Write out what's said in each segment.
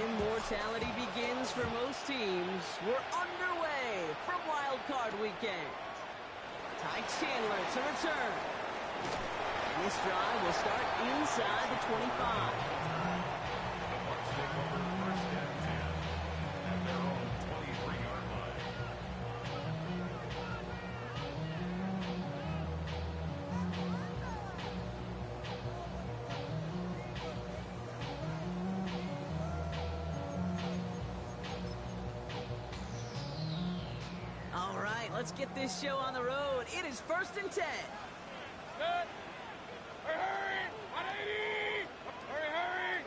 Immortality begins for most teams. We're underway from Wildcard weekend. Ty Chandler to return. And this drive will start inside the 25. All right, let's get this show on the road. It is 1st and 10. Good. Hurry, 180! Hurry!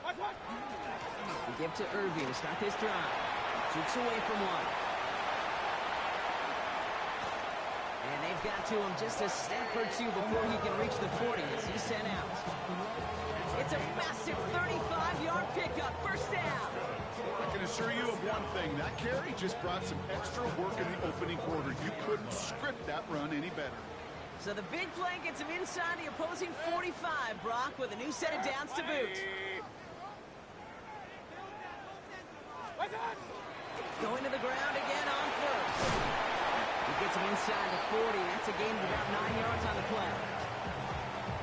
Watch! We give to Irving to start this drive. Jukes away from one. And they've got to him just a step or two before he can reach the 40 as he's sent out. It's a massive 35-yard pickup, first down. I can assure you of one thing. That carry just brought some extra work in the opening quarter. You couldn't script that run any better. So the big play gets him inside the opposing 45, Brock, with a new set of downs to boot. Going to the ground again on first. He gets him inside the 40. That's a gain of about 9 yards on the play.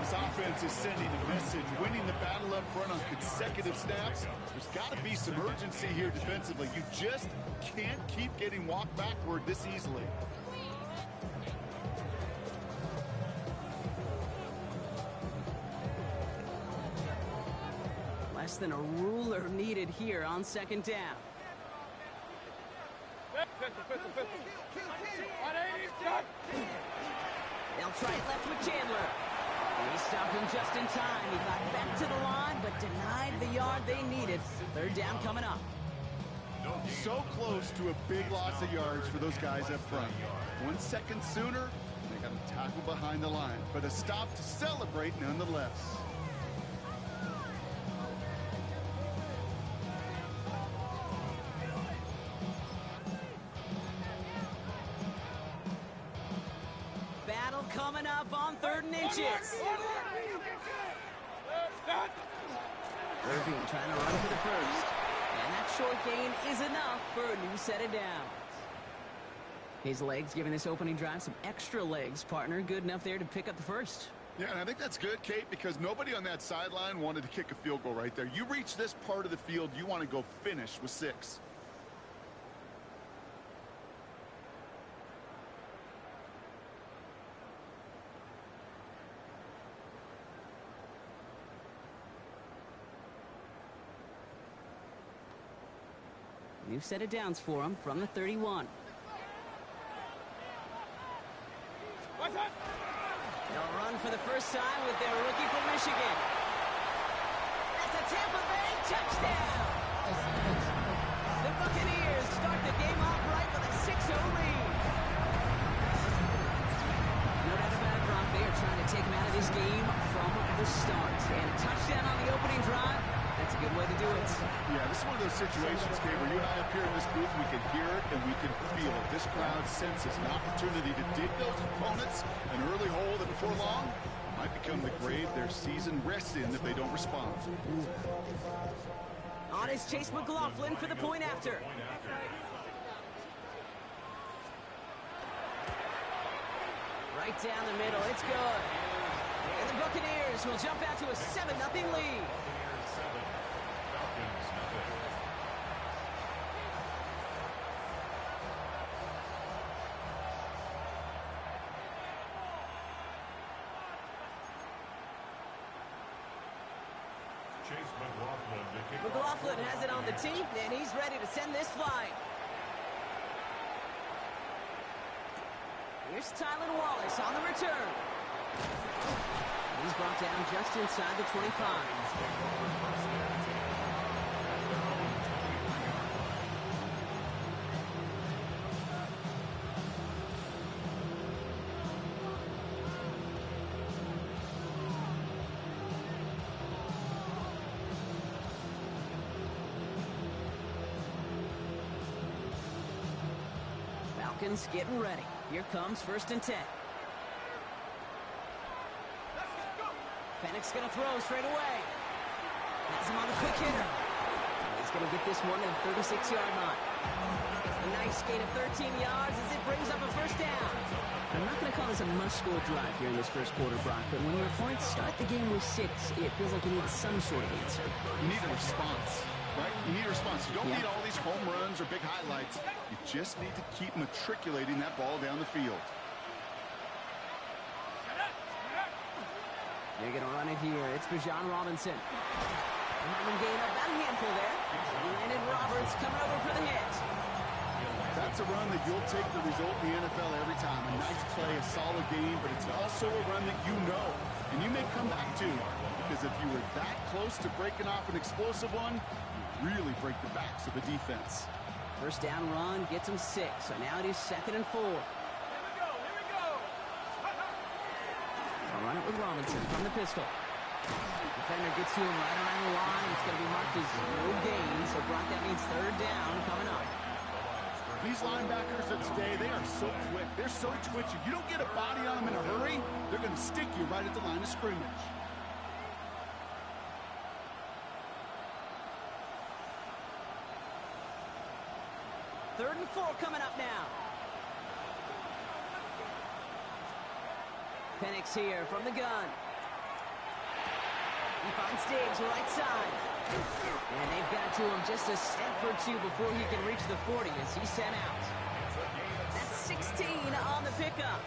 This offense is sending a message, winning the battle up front on consecutive snaps. There's got to be some urgency here defensively. You just can't keep getting walked backward this easily. Less than a ruler needed here on 2nd down. They'll try it left with Chandler. He stopped him just in time. He got back to the line, but denied the yard they needed. 3rd down coming up. So close to a big loss of yards for those guys up front. 1 second sooner, they got to tackle behind the line. But a stop to celebrate nonetheless. Battle coming up on 3rd and inches. Irving trying to run for the first. And that short gain is enough for a new set of downs. His legs giving this opening drive some extra legs, partner. Good enough there to pick up the first. Yeah, and I think that's good, Kate, because nobody on that sideline wanted to kick a field goal right there. You reach this part of the field, you want to go finish with 6. New set of downs for him from the 31. They'll run for the first time with their rookie from Michigan. That's a Tampa Bay touchdown. The Buccaneers start the game off right with a 6-0 lead. No doubt about it, Brock. They are trying to take him out of this game from the start. And a touchdown on the opening drive. That's a good way to do it. Yeah, this is one of those situations, Kate, where you and I up here in this booth, we can hear it and we can feel it. This crowd senses an opportunity to dig those opponents an early hole that before long might become the grave their season rests in if they don't respond. On is Chase McLaughlin for the point after. Right down the middle, it's good. And the Buccaneers will jump out to a 7-0 lead. McLaughlin has it on the tee, and he's ready to send this flying. Here's Tylan Wallace on the return. He's brought down just inside the 25. Falcons getting ready. Here comes 1st and 10. Let's go! Penix going to throw straight away. Has him on the quick hitter. He's going to get this one at the 36-yard line. A nice gain of 13 yards as it brings up a first down. I'm not going to call this a must-score drive here in this first quarter, Brock, but when your opponents start the game with 6, it feels like you need some sort of answer. You need a response, right? You need a response. You don't need all these home runs or big highlights. You just need to keep matriculating that ball down the field. They're going to run it here. It's Bijan Robinson. Run gain of about a handful there. He landed Roberts coming over for the hit. That's a run that you'll take the result in the NFL every time. A nice play, a solid game, but it's also a run that you know, and you may come back to, because if you were that close to breaking off an explosive one, you really break the backs of the defense. First down run gets him 6, so now it is 2nd and 4. Here we go. They'll run it with Robinson from the pistol. Defender gets to him right around the line. It's going to be marked as no gain, so Brock, that means 3rd down coming up. These linebackers of today, they are so quick. They're so twitchy. You don't get a body on them in a hurry, they're going to stick you right at the line of scrimmage. Third and 4 coming up now. Penix here from the gun. He finds Diggs right side. And they've got to him just a step or 2 before he can reach the 40 as he's sent out. That's 16 on the pickup.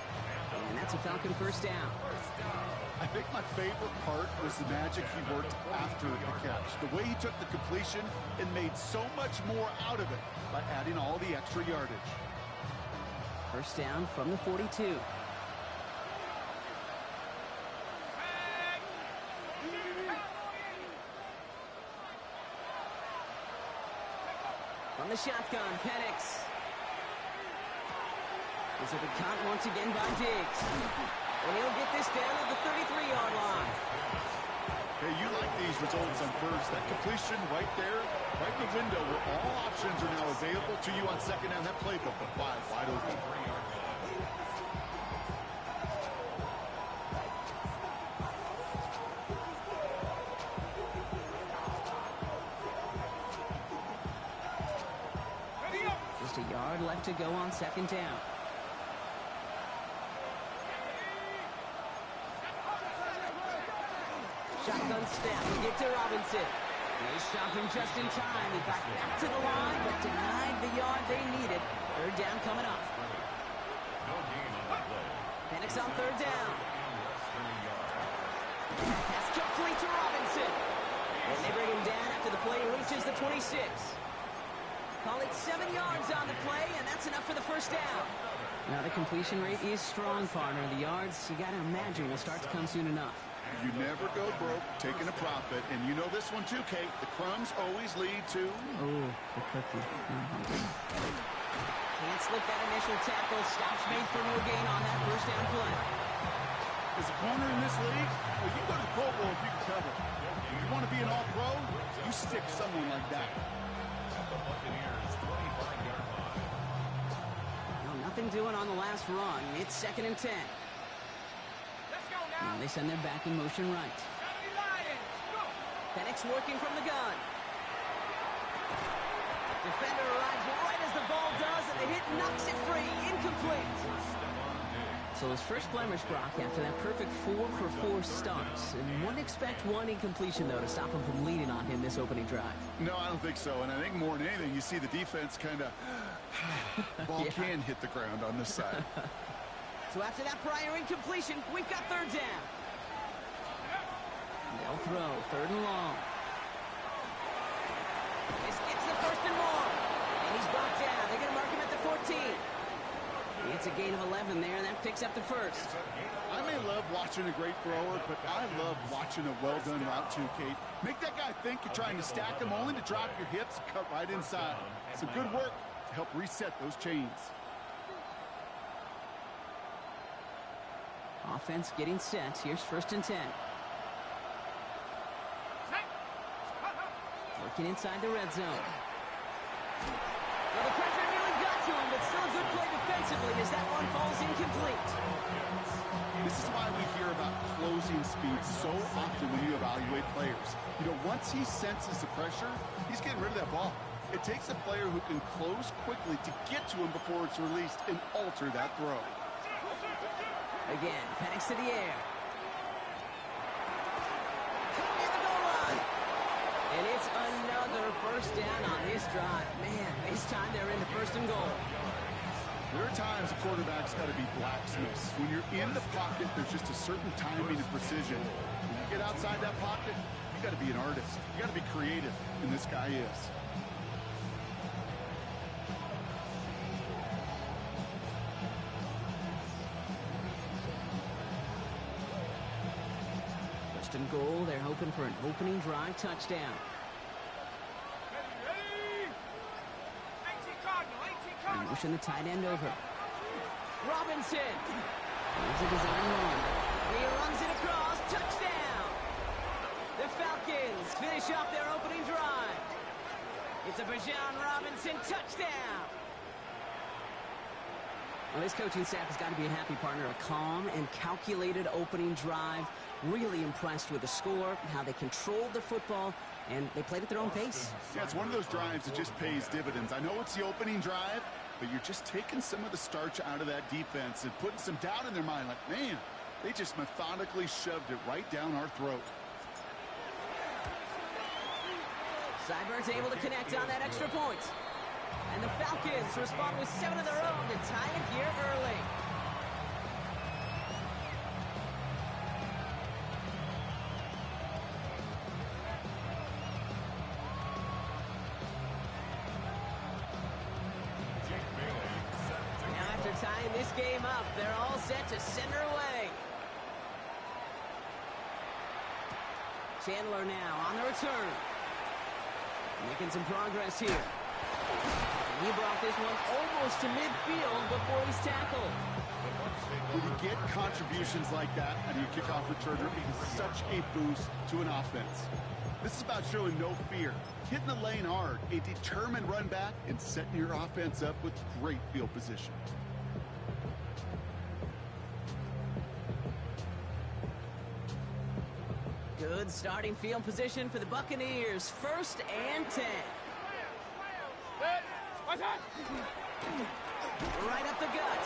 And that's a Falcon first down. I think my favorite part was the magic he worked after the catch. The way he took the completion and made so much more out of it by adding all the extra yardage. First down from the 42. From the shotgun, Penix. Is it a count once again by Diggs? And he'll get this down at the 33-yard line. Hey, you like these results on first. That completion right there, right in the window where all options are now available to you on second down. That playbook wide open. Just a yard left to go on second down. Shotgun snap, we get to Robinson. They stop him just in time. He got back to the line, but denied the yard they needed. Third down coming up. Penix on third down. Pass complete to Robinson. And they bring him down after the play reaches the 26. Call it 7 yards on the play, and that's enough for the first down. Now the completion rate is strong, partner. The yards, you got to imagine, will start to come soon enough. You never go broke taking a profit, and you know this one too, Kate. The crumbs always lead to... Oh, the cookie. Can't slip that initial tackle. Stops made for no gain on that first down play. As a corner in this league, well, you go to the Pro Bowl if you can cover. If you want to be an all-pro, you stick someone like that. Well, nothing doing on the last run. It's 2nd and 10. Now they send their back in motion right. Penix working from the gun. Defender arrives right as the ball does, and the hit knocks it free. Incomplete. So his first blemish, Brock, after that perfect 4-for-4 starts. And wouldn't expect one incompletion, though, to stop him from leading on him this opening drive. No, I don't think so. And I think more than anything, you see the defense kind of... ball can hit the ground on this side. So after that prior incompletion, we've got third down. They'll throw, 3rd and long. This gets the 1st and more. And he's brought down. They're going to mark him at the 14. It's a gain of 11 there, and that picks up the first. I may love watching a great thrower, but I love watching a well-done route too, Kate. Make that guy think you're trying to stack him, only to drop your hips and cut right inside. Some good work to help reset those chains. Offense getting set. Here's 1st and 10. Working inside the red zone. Well, the pressure nearly got to him, but still a good play defensively as that one falls incomplete. This is why we hear about closing speed so often when you evaluate players. You know, once he senses the pressure, he's getting rid of that ball. It takes a player who can close quickly to get to him before it's released and alter that throw. Again, Penix to the air. Near the goal line. And it's another first down on this drive. Man, this time they're in the first and goal. There are times a quarterback's got to be blacksmiths. When you're in the pocket, there's just a certain timing and precision. When you get outside that pocket, you got to be an artist. You got to be creative, and this guy is. First and goal, they're hoping for an opening drive touchdown. Motion the tight end over. Robinson. Here's a design run. He runs it across. Touchdown. The Falcons finish off their opening drive. It's a Bijan Robinson touchdown. Well, this coaching staff has got to be a happy partner. A calm and calculated opening drive. Really impressed with the score, how they controlled the football, and they played at their own pace. Yeah, it's one of those drives that just pays dividends. I know it's the opening drive, but you're just taking some of the starch out of that defense and putting some doubt in their mind. Like, man, they just methodically shoved it right down our throat. Seibert's able to connect on that extra point. And the Falcons respond with 7 of their own to tie it here early. Now after tying this game up, they're all set to send her away. Chandler now on the return. Making some progress here. He brought this one almost to midfield before he's tackled. When you get contributions like that out of your kickoff returner, it is such a boost to an offense. This is about showing no fear, hitting the lane hard, a determined run back, and setting your offense up with great field position. Good starting field position for the Buccaneers. 1st and 10. Right up the gut.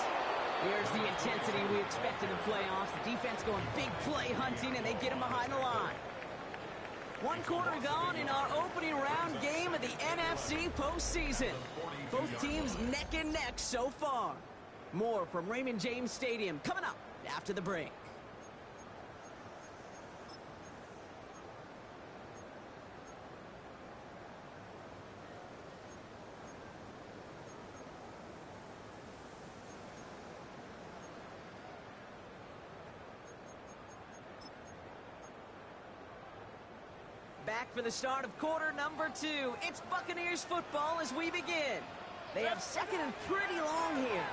Here's the intensity we expect in the playoffs. The defense going big play hunting, and they get him behind the line. 1 quarter gone in our opening round game of the NFC postseason. Both teams neck and neck so far. More from Raymond James Stadium coming up after the break. Back for the start of quarter number 2. It's Buccaneers football as we begin. They have 2nd and pretty long here.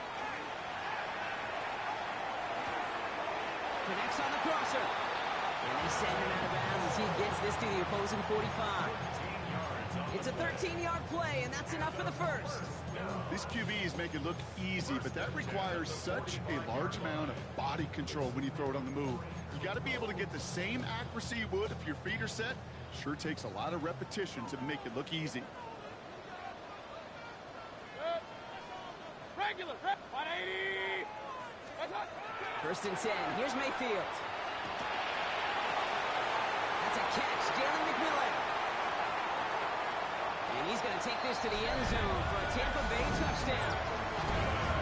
Connects on the crosser. And they send him out of bounds as he gets this to the opposing 45. It's a 13-yard play, and that's enough for the first. These QBs make it look easy, but that requires such a large amount of body control when you throw it on the move. You got to be able to get the same accuracy you would if your feet are set. Sure takes a lot of repetition to make it look easy. Regular, 180. 1st and 10. Here's Mayfield. That's a catch, Jalen McMillan. And he's going to take this to the end zone for a Tampa Bay touchdown.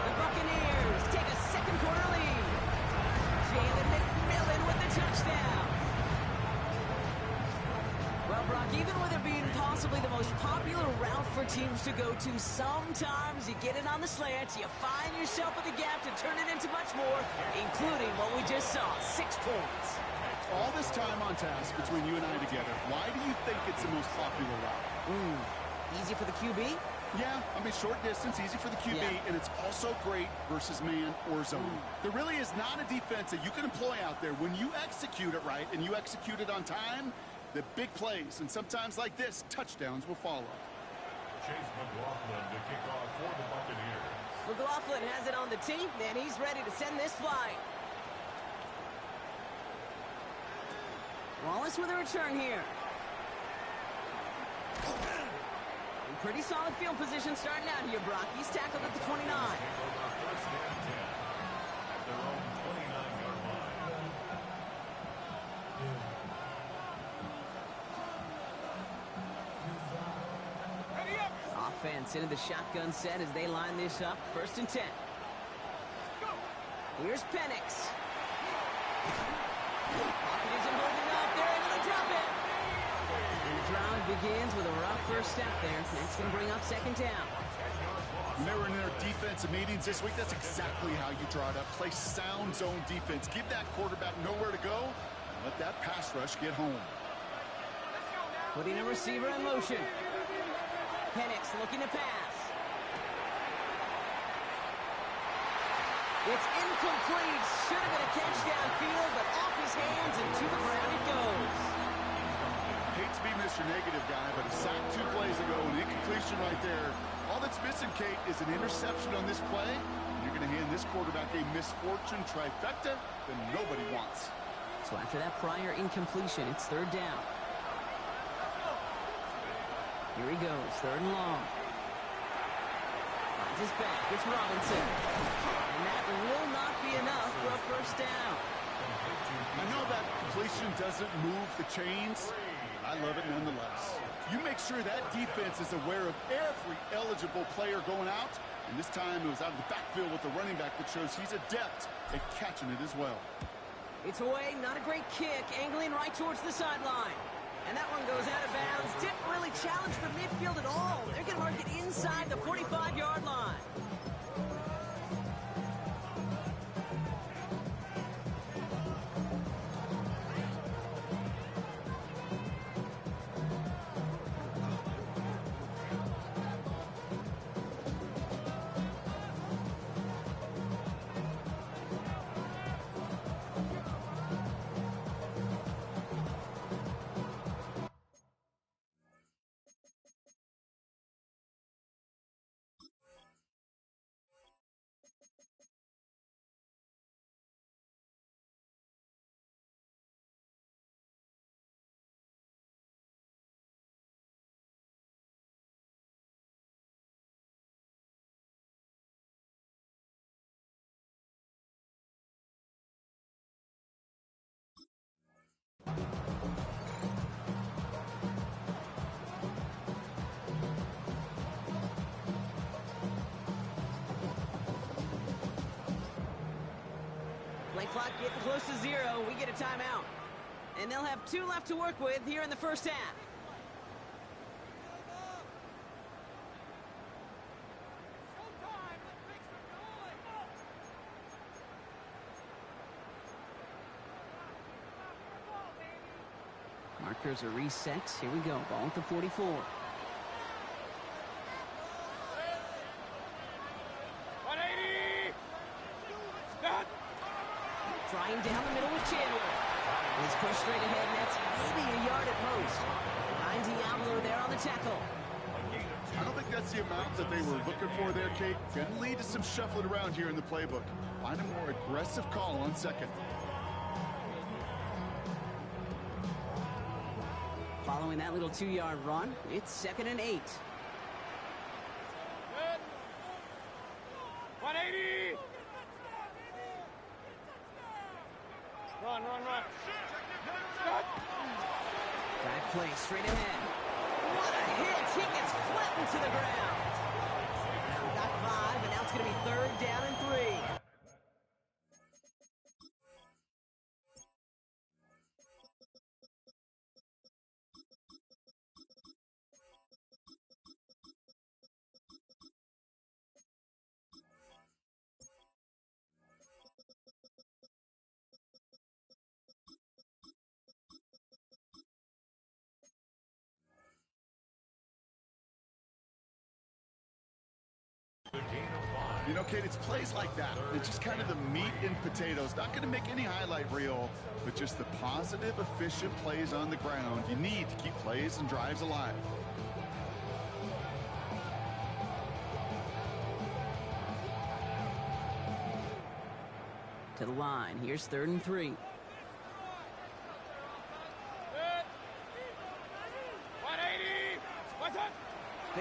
The Buccaneers take a 2nd quarter lead. Jalen McMillan with the touchdown. Well, Brock, even with it being possibly the most popular route for teams to go to, sometimes you get it on the slant, you find yourself with a gap to turn it into much more, including what we just saw, 6 points. All this time on task between you and I together, why do you think it's the most popular route? Easy for the QB? Yeah, I mean, short distance, easy for the QB, and it's also great versus man or zone. There really is not a defense that you can employ out there. When you execute it right and you execute it on time, the big plays, and sometimes like this, touchdowns will follow. Chase McLaughlin to kick off for the Buccaneers. McLaughlin has it on the tee, and he's ready to send this flying. Wallace with a return here. In pretty solid field position starting out here, Brock. He's tackled at the 29. First and 10 at their own 29-yard line. Offense into the shotgun set as they line this up. First and 10. Here's Penix. Pocket isn't moving up. They're able to drop it. And the drive begins with a rough first step there. That's going to bring up second down. When they were in their defensive meetings this week, that's exactly how you draw it up. Play sound zone defense. Give that quarterback nowhere to go. And let that pass rush get home. Putting a receiver in motion. Penix looking to pass. It's incomplete. Should have been a catch downfield, but off his hands and to the ground it goes. Hate to be Mr. Negative guy, but a sack 2 plays ago, an incompletion right there. All that's missing, Kate, is an interception on this play. And you're going to hand this quarterback a misfortune trifecta that nobody wants. So after that prior incompletion, it's third down. Here he goes, third and long. Finds his back, it's Robinson. And that will not be enough for a first down. I know that completion doesn't move the chains. I love it nonetheless. You make sure that defense is aware of every eligible player going out. And this time it was out of the backfield with the running back that shows he's adept at catching it as well. It's away, not a great kick, angling right towards the sideline. And that one goes out of bounds. Didn't really challenge the midfield at all. They're going to mark it inside the 45-yard line. Play clock getting close to 0. We get a timeout. And they'll have 2 left to work with here in the first half. Markers are reset. Here we go. Ball at the 44. Trying down the middle with Chandler. He's pushed straight ahead, and that's maybe a yard at most. Behind Diablo there on the tackle. I don't think that's the amount that they were looking for there, Kate. Going to lead to some shuffling around here in the playbook. Find a more aggressive call on second. Following that little 2-yard run, it's 2nd and 8. 180! Run. Drive play straight ahead. What a hit! He gets flattened to the ground. Got 5, and now it's going to be 3rd down and 3. You know, Kate, it's plays like that. It's just kind of the meat and potatoes. Not going to make any highlight reel, but just the positive, efficient plays on the ground. You need to keep plays and drives alive. To the line. Here's 3rd and 3.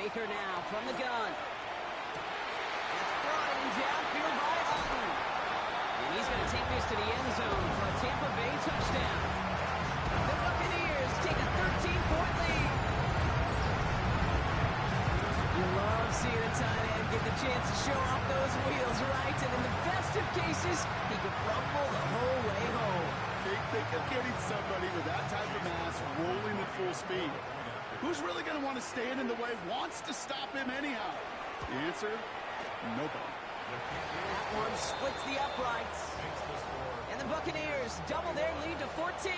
Baker now from the gun. That's brought in downfield by Hutton. And he's going to take this to the end zone for a Tampa Bay touchdown. The Buccaneers take a 13-point lead. You love seeing a tight end get the chance to show off those wheels, right? And in the best of cases, he could rumble the whole way home. Think of getting somebody with that type of mass rolling at full speed. Who's really going to want to stand in the way, wants to stop him anyhow? The answer, nobody. That one splits the uprights. And the Buccaneers double their lead to 14.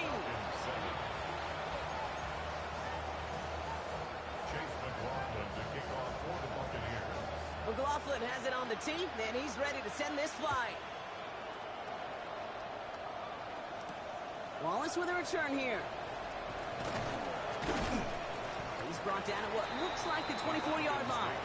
McLaughlin has it on the tee, and he's ready to send this flight. Wallace with a return here. He's brought down at what looks like the 24-yard line.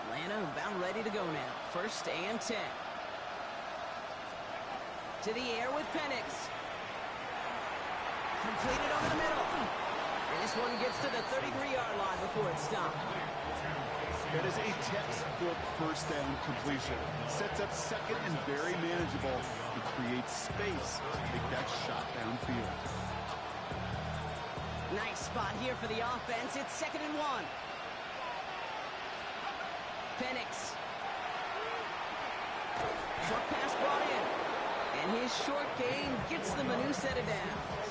Atlanta about ready to go now. 1st and 10. To the air with Penix. Completed over the middle. And this one gets to the 33-yard line before it's stopped. That is a textbook first down completion. Sets up second and very manageable. It creates space to take that shot downfield. Nice spot here for the offense. It's 2nd and 1. Penix. Short pass brought in. And his short game gets them a new set of downs.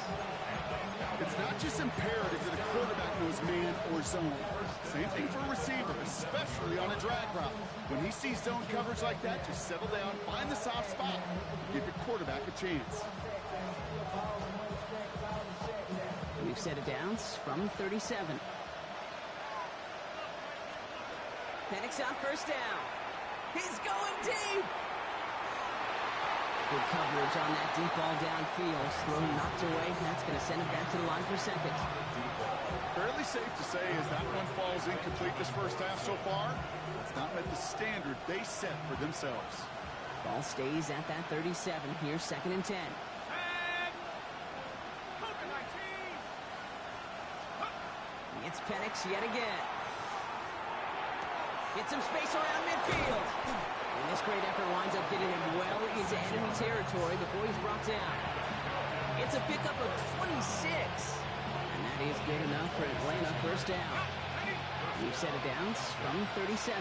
It's not just imperative that a quarterback knows man or zone. Same thing for a receiver, especially on a drag route. When he sees zone coverage like that, just settle down, find the soft spot, give your quarterback a chance. We've set of downs from 37. Penix on 1st down. He's going deep. Good coverage on that deep ball downfield. Throw knocked away. That's going to send him back to the line for 2nd. Fairly safe to say as that one falls incomplete this first half so far, it's not met the standard they set for themselves. Ball stays at that 37. Here's 2nd and 10. It's Penix yet again. Get some space around midfield. And this great effort winds up getting him well into enemy territory before he's brought down. It's a pickup of 26. And that is good enough for Atlanta. 1st down. We've set of downs from 37.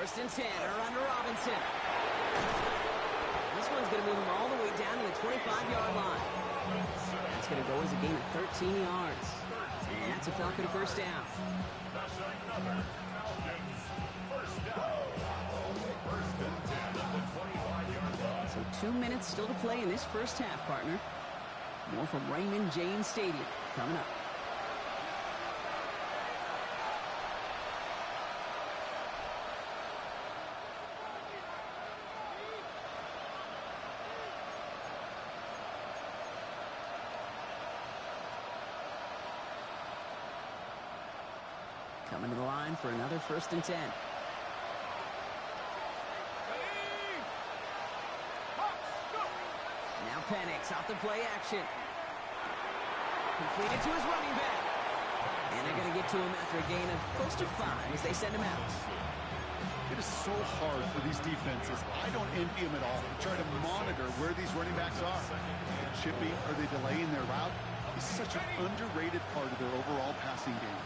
1st and 10. Around to Robinson. This one's going to move him all the way down to the 25-yard line. That's going to go as a gain of 13 yards. And that's a Falcon 1st down. So 2 minutes still to play in this first half, partner. More from Raymond James Stadium coming up. Coming to the line for another 1st and 10. Now Penix off the play action. Completed to his running back. And they're going to get to him after a gain of close to 5 as they send him out. It is so hard for these defenses. I don't envy them at all. To try to monitor where these running backs are. Chipping, are they delaying their route? It's such an underrated part of their overall passing game.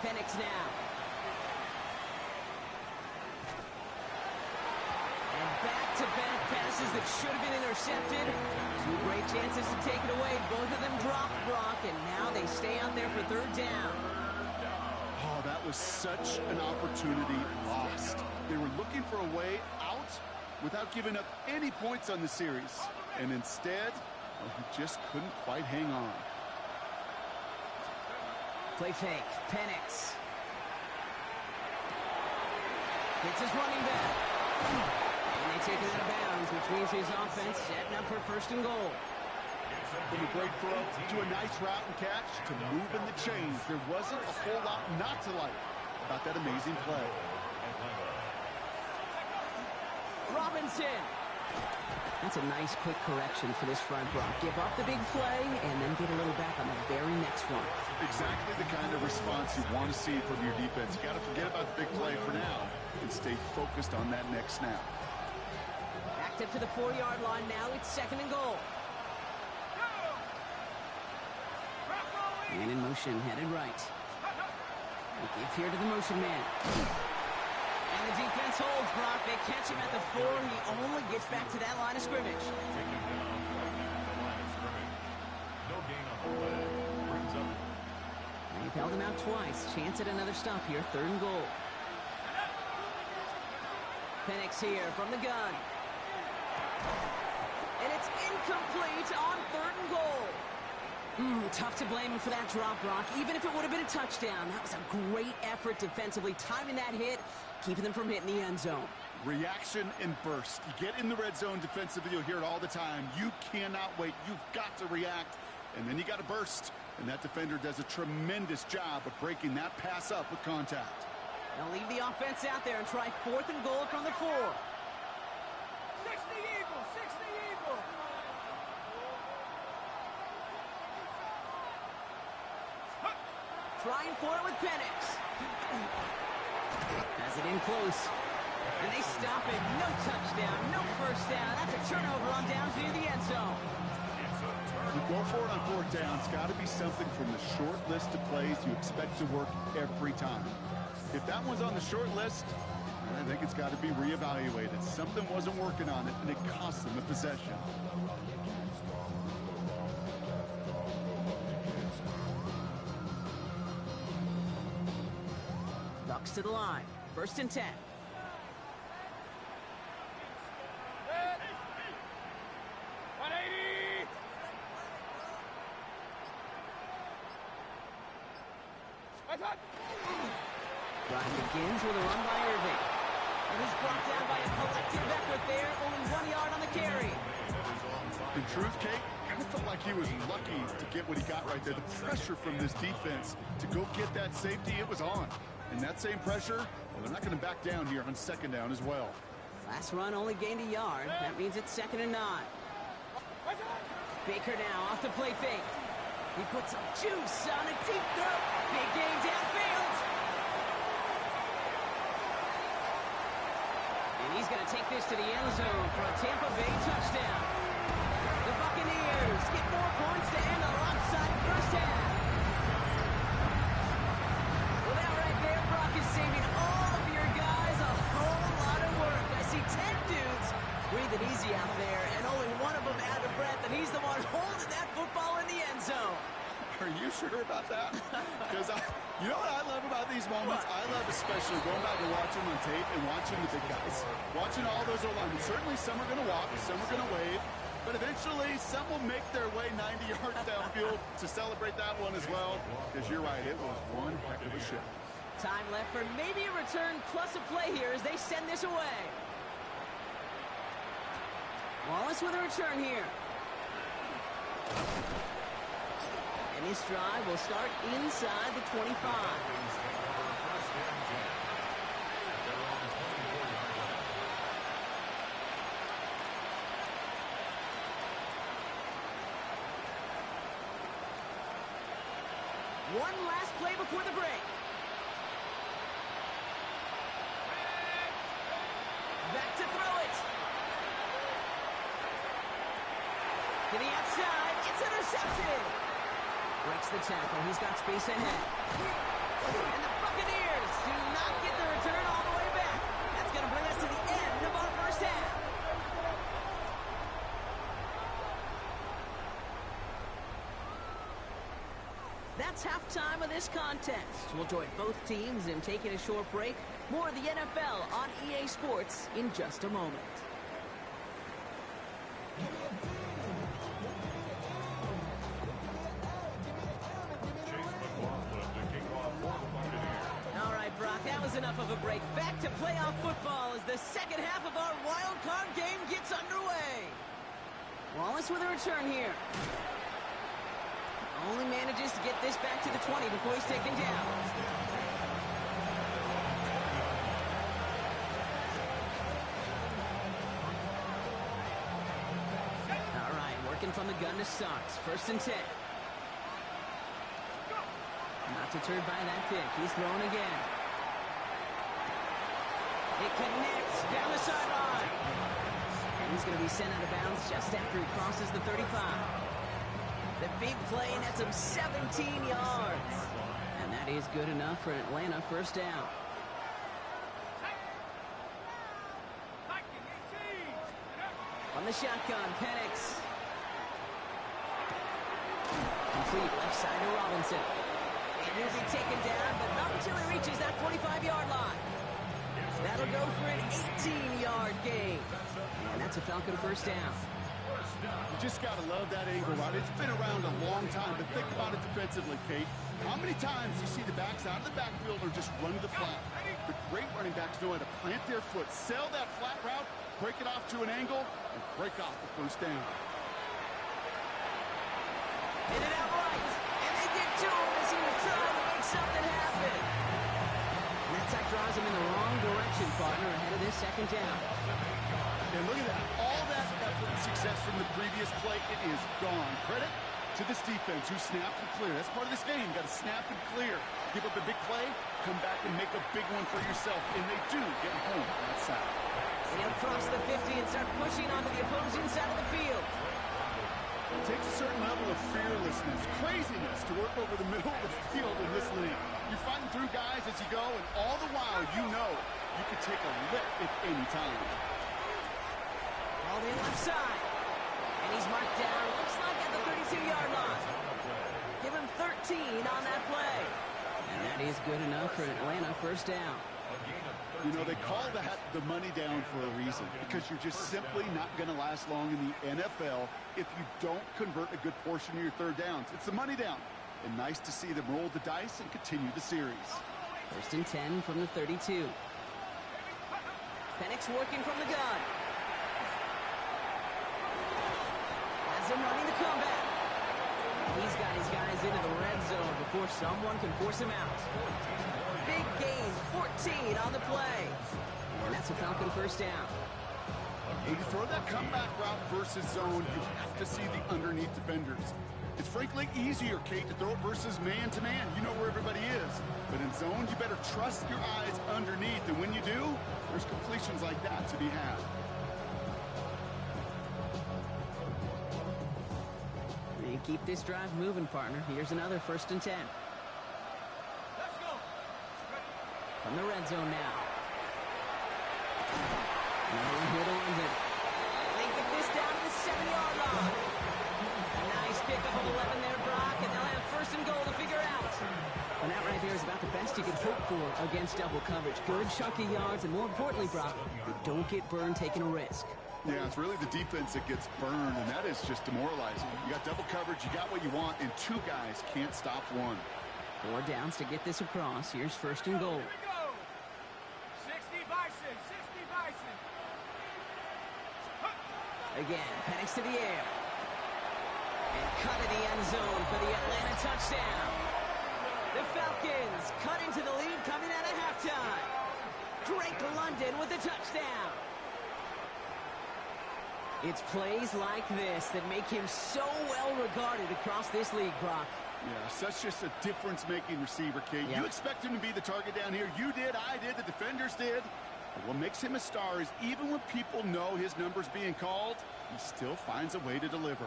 Penix now. And back-to-back passes that should have been intercepted. 2 great chances to take it away. Both of them dropped, Brock, and now they stay out there for 3rd down. Oh, that was such an opportunity lost. They were looking for a way out without giving up any points on the series. And instead, well, he just couldn't quite hang on. Play fake. Penix. It's his running back. And they take it out of bounds, which means his offense setting up for 1st and goal. From a great throw to a nice route and catch to moving the chains. There wasn't a whole lot not to like about that amazing play. Robinson. That's a nice quick correction for this front, Brock. Give up the big play and then get a little back on the very next one. Exactly the kind of response you want to see from your defense. You got to forget about the big play for now and stay focused on that next snap. Backed up to the 4-yard line now. It's 2nd and goal. And in motion, headed right. They give here to the motion man. And the defense holds, Brock. They catch him at the 4. He only gets back to that line of scrimmage. No gain on the play. Brings up. They've held him out twice. Chance at another stop here. 3rd and goal. Penix here from the gun. And it's incomplete on 3rd and goal. Tough to blame him for that drop, Brock. Even if it would have been a touchdown, that was a great effort defensively, timing that hit, keeping them from hitting the end zone. Reaction and burst. You get in the red zone defensively, you'll hear it all the time. You cannot wait. You've got to react, and then you got to burst. And that defender does a tremendous job of breaking that pass up with contact. They'll leave the offense out there and try 4th and goal from the 4. 60 Eagle, 60 Eagle. Trying for it with Penix. Has it in close. And they stop it. No touchdown, no first down. That's a turnover on downs near the end zone. You go for it on 4th down. It's got to be something from the short list of plays you expect to work every time. If that one's on the short list, I think it's got to be reevaluated. Something wasn't working on it, and it cost them a possession. Bucs to the line. 1st and 10. Drive begins with a run by Irving. And he's brought down by a collective effort there. Only 1 yard on the carry. In truth, Kate, I felt like he was lucky to get what he got right there. The pressure from this defense to go get that safety, it was on. And that same pressure, well, they're not going to back down here on 2nd down as well. Last run only gained a yard. That means it's 2nd and 9. Baker now off the play fake. He puts some juice on a deep throw. Big game downfield. And he's going to take this to the end zone for a Tampa Bay touchdown. The Buccaneers get more points to end our offside first half. Well, that right there, Brock, is saving all of your guys a whole lot of work. I see 10 dudes breathing easy out there, and only one of them out of breath, and he's the one holding that football in the end zone. Are you sure about that? Because you know what I love about these moments? I love especially going back and watching on tape and watching the big guys. Watching all those O-linemen. Certainly some are going to walk, some are going to wave, but eventually some will make their way 90 yards downfield to celebrate that one as well. Because you're right, it was one heck of a shot. Time left for maybe a return plus a play here as they send this away. Wallace with a return here. And this drive will start inside the 25. One last play before the break. Back to throw it. To the outside. It's intercepted. Breaks the tackle. He's got space ahead. And the Buccaneers do not get the return all the way back. That's going to bring us to the end of our first half. That's halftime of this contest. We'll join both teams in taking a short break. More of the NFL on EA Sports in just a moment. All right, Brock, that was enough of a break. Back to playoff football as the second half of our wild card game gets underway. Wallace with a return here. Only manages to get this back to the 20 before he's taken down. All right, working from the gun to start. 1st and 10. Not deterred by that pick. He's throwing again. It connects down the sideline. And he's going to be sent out of bounds just after he crosses the 35. The big play nets him 17 yards. And that is good enough for an Atlanta 1st down. On the shotgun, Penix. Complete left side to Robinson. And he'll be taken down, but not until he reaches that 45-yard line. That'll go for an 18-yard gain. And that's a Falcon 1st down. You just got to love that angle, right? It's been around a long time, but think about it defensively, Kate. How many times do you see the backs out of the backfield or just run to the flat? The great running backs know how to plant their foot, sell that flat route, break it off to an angle, and break off the 1st down. Hit it out right, and they get to him as he was trying to make something happen. And that sack draws him in the wrong direction, partner, ahead of this 2nd down. And look at that. All that effort and success from the previous play, it is gone. Credit to this defense who snapped and clear. That's part of this game. You got to snap and clear. Give up a big play, come back and make a big one for yourself. And they do get home on that side. And he'll cross the 50 and start pushing onto the opposing side of the field. It takes a certain level of fearlessness, craziness to work over the middle of the field in this league. You're fighting through guys as you go, and all the while you know you can take a lick at any time. All the left side. And he's marked down, looks like at the 32-yard line. Give him 13 on that play. And that is good enough for an Atlanta 1st down. You know, they call that the money down for a reason, because you're just simply not going to last long in the NFL if you don't convert a good portion of your 3rd downs. It's the money down. And nice to see them roll the dice and continue the series. 1st and 10 from the 32. Penix working from the gun. Has him running the comeback. He's got his guys into the red zone before someone can force him out. Big gain, 14 on the play. And that's a Falcon 1st down. When you throw that comeback route versus zone, you have to see the underneath defenders. It's frankly easier, Kate, to throw it versus man-to-man. You know where everybody is. But in zone, you better trust your eyes underneath. And when you do, there's completions like that to be had. And keep this drive moving, partner. Here's another 1st and 10. Let's go. From the red zone now. Another one here to London. They get this down to the 7-yard line. A nice pickup of 11 there, Brock, and they'll have 1st and goal to figure out. And that right there is about the best you can hope for against double coverage. Good chunky yards, and more importantly, Brock, you don't get burned taking a risk. Yeah, it's really the defense that gets burned, and that is just demoralizing. You got double coverage, you got what you want, and 2 guys can't stop one. 4 downs to get this across. Here's 1st and goal. Here we go. 60 Bison, 60 Bison. Again, Penix to the air. And cut in the end zone for the Atlanta touchdown. The Falcons cut into the lead coming out of halftime. Drake London with the touchdown. It's plays like this that make him so well regarded across this league, Brock. Yeah, such just a difference-making receiver, Kate. Yep. You expect him to be the target down here. You did, I did, the defenders did. But what makes him a star is even when people know his number's being called, he still finds a way to deliver.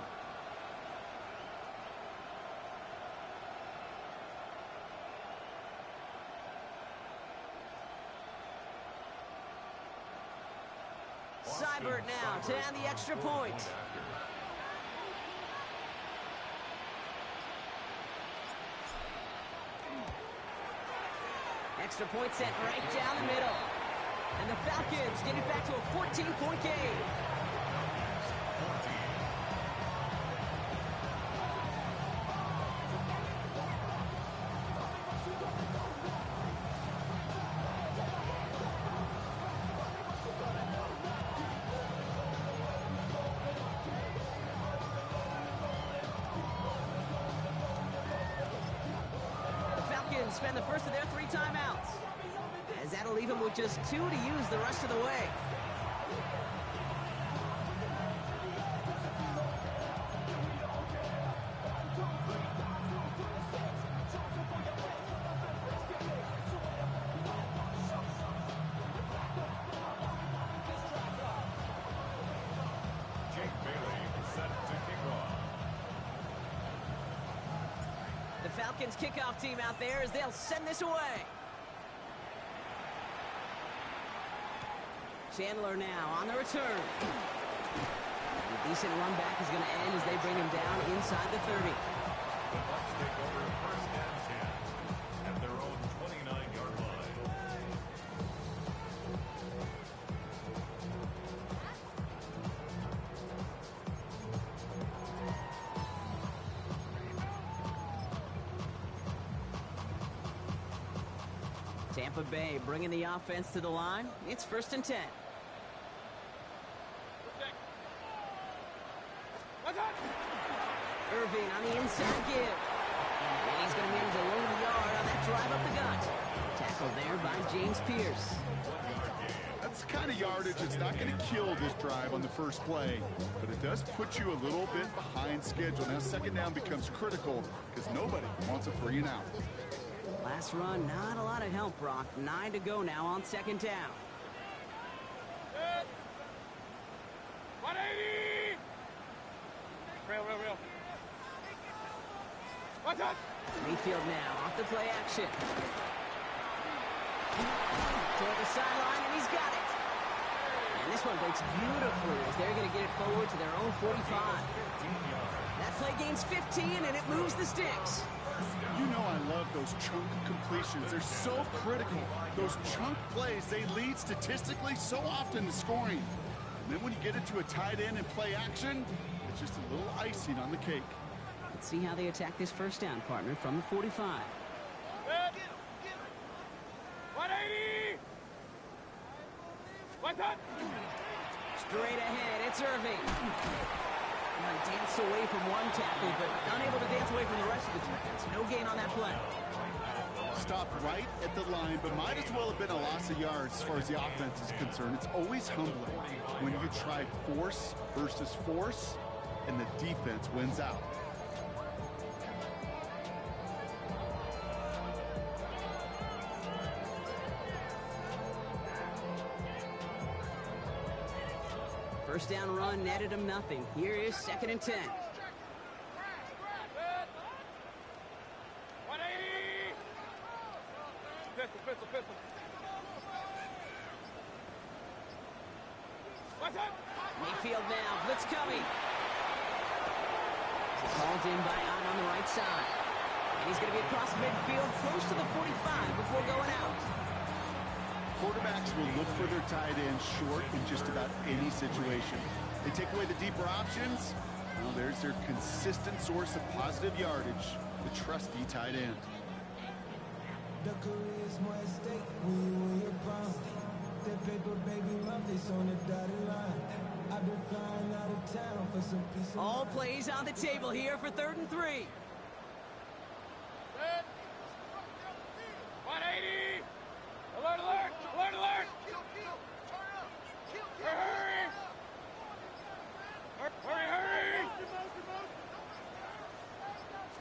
Seibert now to add the extra point. Extra point set right down the middle. And the Falcons get it back to a 14-point game. spend the first of their 3 timeouts, as that'll leave them with just 2 to use the rest of the way. The Falcons kickoff team out there as they'll send this away. Chandler now on the return. A decent run back is going to end as they bring him down inside the 30. The Bucs take over first and 10 at their own 29-yard line. Tampa Bay bringing the offense to the line. It's first and 10. Irving on the inside give. And he's going to manage a low of the yard on that drive up the gut. Tackled there by James Pierce. That's the kind of yardage that's not going to kill this drive on the first play, but it does put you a little bit behind schedule. Now second down becomes critical because nobody wants a 3 and out. Last run, not a lot of help, Brock. 9 to go now on second down. 180! Real. What's up? Mayfield now off the play action. Toward the sideline, and he's got it. And this one breaks beautifully as they're going to get it forward to their own 45. That play gains 15, and it moves the sticks. You know I love those chunk completions. They're so critical. Those chunk plays, they lead statistically so often to scoring. And then when you get into a tight end and play action, it's just a little icing on the cake. Let's see how they attack this first down, partner, from the 45. 180! What's up? Straight ahead, it's Irving. Now he danced away from one tackle, but unable to dance away from the rest of the tackles. No gain on that play. Stopped right at the line, but might as well have been a loss of yards as far as the offense is concerned. It's always humbling when you try force versus force, and the defense wins out. First down run netted him nothing. Here is second and 10. 180! Pistol. What's up? Mayfield now, blitz coming. He's hauled in by Ott on the right side. And he's going to be across midfield, close to the 45 before going out. Quarterbacks will look for their tight end short in just about any situation. They take away the deeper options. Well, there's their consistent source of positive yardage, the trusty tight end. The career's more at stake when you win your prime. That paper, baby, love this on the dotted line. I've been flying out of town for some peace of All mind. plays on the table here for 3rd and 3. 180! Alert! Hurry!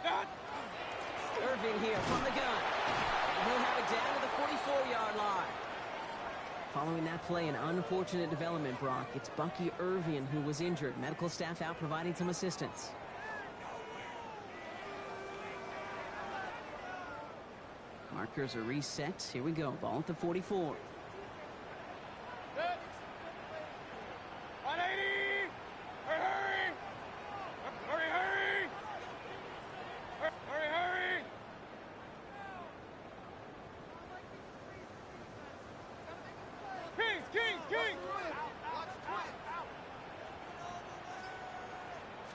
Stop! Irving here from the gun. And he'll have it down to the 44-yard line. Following that play, an unfortunate development, Brock. It's Bucky Irving who was injured. Medical staff out providing some assistance. Markers are reset. Here we go. Ball at the 44. 180! Hurry! Kings!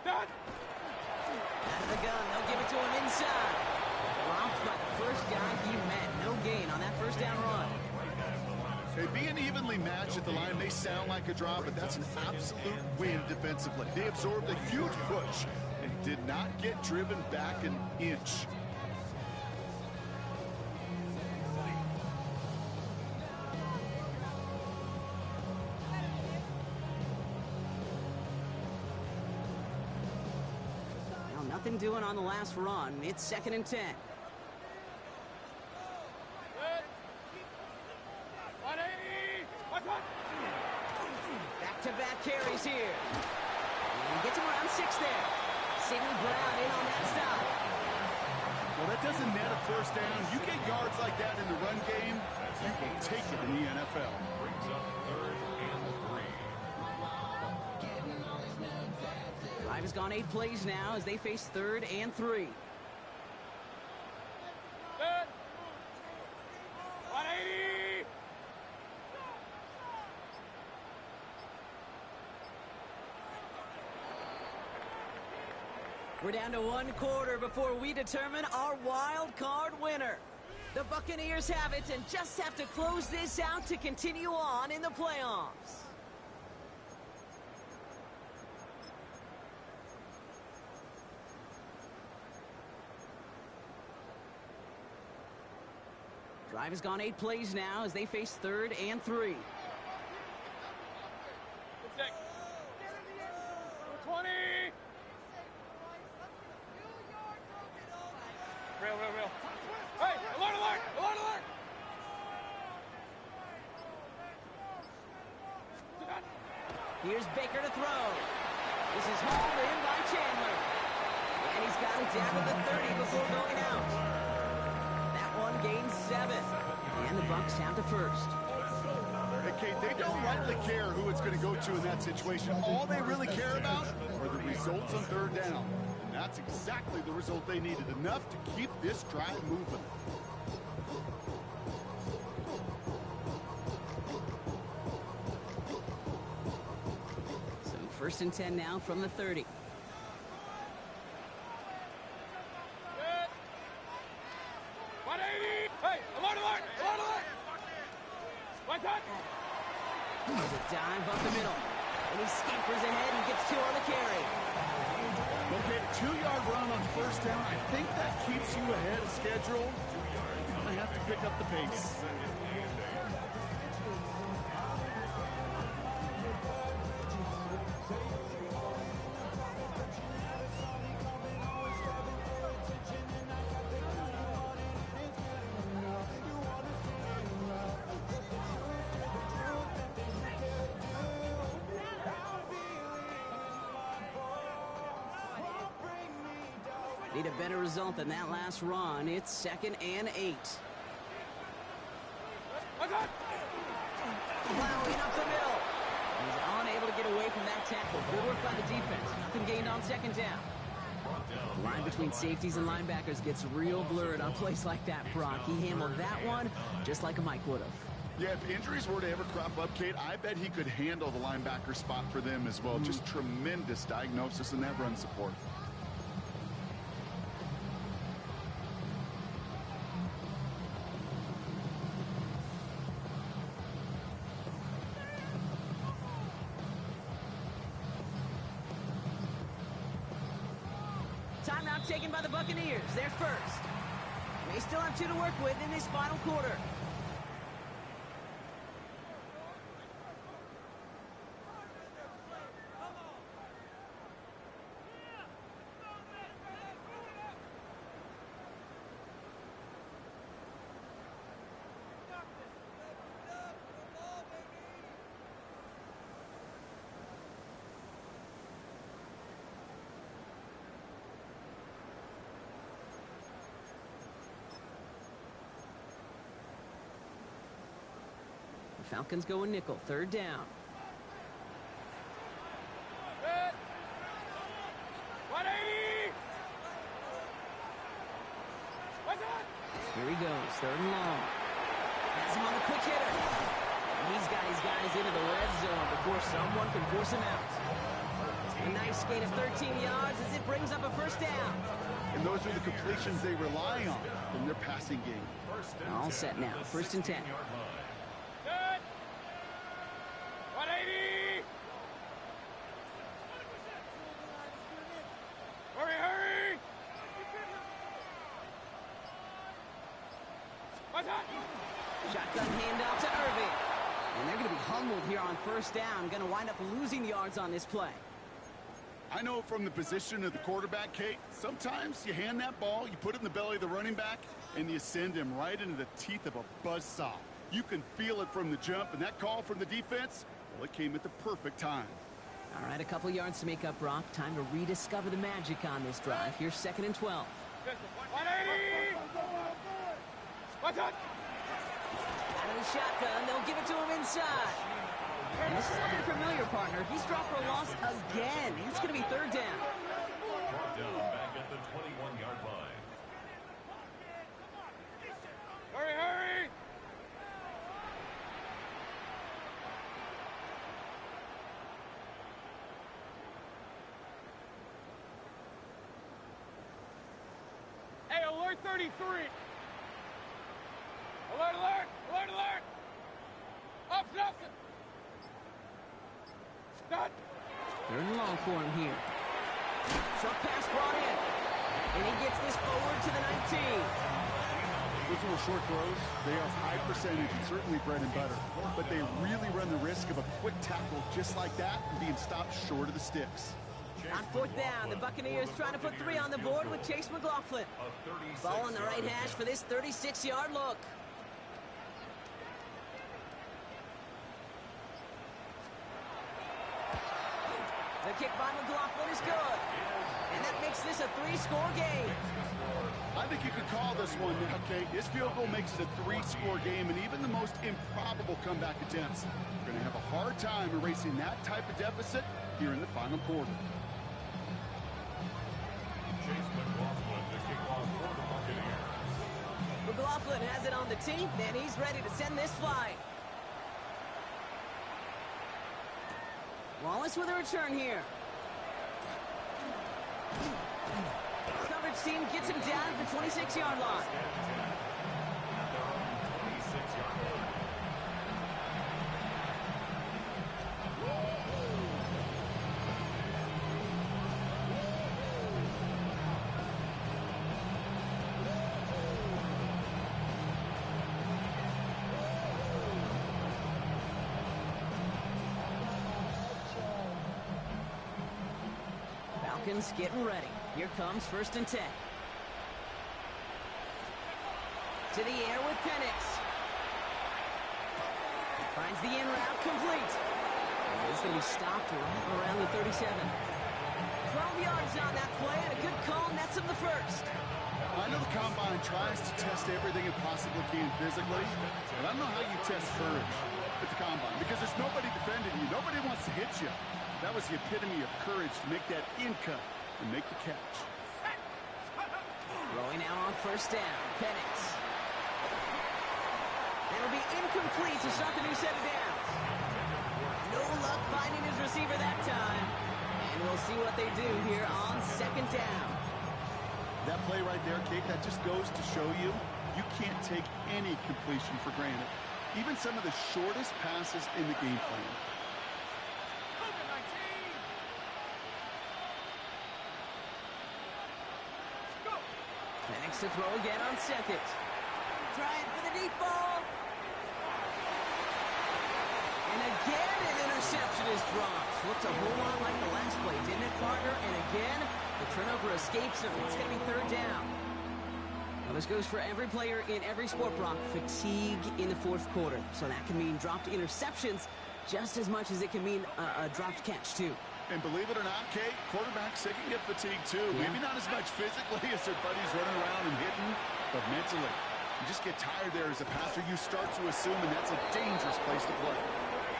Stop! Out of the gun. They'll give it to him inside. Dropped by the first guy he met. No gain on that first down run. Hey, being evenly matched at the line may sound like a draw, but that's an absolute win defensively. They absorbed a huge push and did not get driven back an inch. Nothing doing on the last run. It's 2nd and 10. Back-to-back carries here. And he gets him around 6 there. Sidney Brown in on that stop. Well, that doesn't net a first down. You get yards like that in the run game, you will take it in the NFL. Brings up 3rd and 3. Drive has gone 8 plays now as they face 3rd and 3. Good. 180. We're down to 1 quarter before we determine our wild card winner. The Buccaneers have it and just have to close this out to continue on in the playoffs. Drive has gone 8 plays now as they face 3rd and 3. Good stick. 20. Real. Hey, alert! Here's Baker to throw. This is hauled in by Chandler. And he's got it down to the 30 before going out. That one gains 7. And the Bucs have the first. Hey, Kate, they don't rightly care who it's going to go to in that situation. All they really care about are the results on 3rd down. And that's exactly the result they needed. Enough to keep this drive moving. So 1st and 10 now from the 30. Good. 180. Hey, alert! What's that? There's a dive up the middle. And he scampers ahead and gets 2 on the carry. Okay, 2-yard run on 1st down. I think that keeps you ahead of schedule. You're going to have to pick up the pace. Need a better result than that last run. It's 2nd and 8. What's that? Plowing up the middle. He's unable to get away from that tackle. Good work by the defense. Nothing gained on 2nd down. The line between safeties and linebackers gets real blurred on plays like that, Brock. He handled that one just like a Mike would have. Yeah, if injuries were to ever crop up, Kate, I bet he could handle the linebacker spot for them as well. Just tremendous diagnosis in that run support. Timeout taken by the Buccaneers. They're first. They still have 2 to work with in this final quarter. Falcons go a nickel, 3rd down. Good. 180. What's that? Here he goes, 3rd and long. Has him on the quick hitter. And he's got his guys into the red zone before someone can force him out. A nice gain of 13 yards as it brings up a 1st down. And those are the completions they rely on from their passing game. All set now, 1st and 10. Good. 180. Hurry. What's that? Shotgun handoff to Irving. And they're going to be humbled here on 1st down. Going to wind up losing yards on this play. I know from the position of the quarterback, Kate, sometimes you hand that ball, you put it in the belly of the running back, and you send him right into the teeth of a buzzsaw. You can feel it from the jump, and that call from the defense, well, it came at the perfect time. All right, a couple yards to make up, Brock. Time to rediscover the magic on this drive. Here's 2nd and 12. 180! What's up? Out of the shotgun, they'll give it to him inside. And this is looking familiar, partner. He's dropped for a loss again. It's going to be 3rd down. Brought down back at the 21-yard line. Hurry, hurry! Hey, alert 33! Alert, alert! Alert, alert! Up, Nelson! Done! 3rd and long for him here. Short pass brought in. And he gets this forward to the 19. Those little short throws, they are high percentage and certainly bread and butter. But they really run the risk of a quick tackle just like that and being stopped short of the sticks. On 4th down, the Buccaneers trying to put 3 on the board with Chase McLaughlin. Ball on the right hash for this 36-yard look. The kick by McLaughlin is good. And that makes this a 3-score game. I think you could call this one now, Kate. This field goal makes it a 3-score game, and even the most improbable comeback attempts are going to have a hard time erasing that type of deficit here in the final quarter. Chase McLaughlin, the kickoff for the Buccaneers. McLaughlin has it on the tee, and he's ready to send this flying. Wallace with a return here. Coverage team gets him down at the 26-yard line. Falcons getting ready. Here comes 1st and 10. To the air with Penix. Finds the in route complete. And he's going to be stopped right around the 37. 12 yards on that play and a good call nets him the 1st. I know the Combine tries to test everything it possibly can physically, but I don't know how you test courage at the Combine because there's nobody defending you. Nobody wants to hit you. That was the epitome of courage to make that in cut and make the catch. Throwing now on 1st down. Penix. It'll be incomplete to start the new set of downs. No luck finding his receiver that time. And we'll see what they do here on 2nd down. That play right there, Kate, that just goes to show you can't take any completion for granted. Even some of the shortest passes in the game plan. Penix to throw again on 2nd. Trying for the deep ball. And again, an interception is dropped. Looked a whole lot like the last play, didn't it, partner? And again, the turnover escapes him. It's going to be 3rd down. Now, this goes for every player in every sport, Brock. Fatigue in the 4th quarter. So that can mean dropped interceptions just as much as it can mean a dropped catch, too. And believe it or not, Kate, quarterbacks, they can get fatigued, too. Yeah. Maybe not as much physically as their buddies running around and hitting, but mentally. You just get tired there as a passer. You start to assume, and that's a dangerous place to play.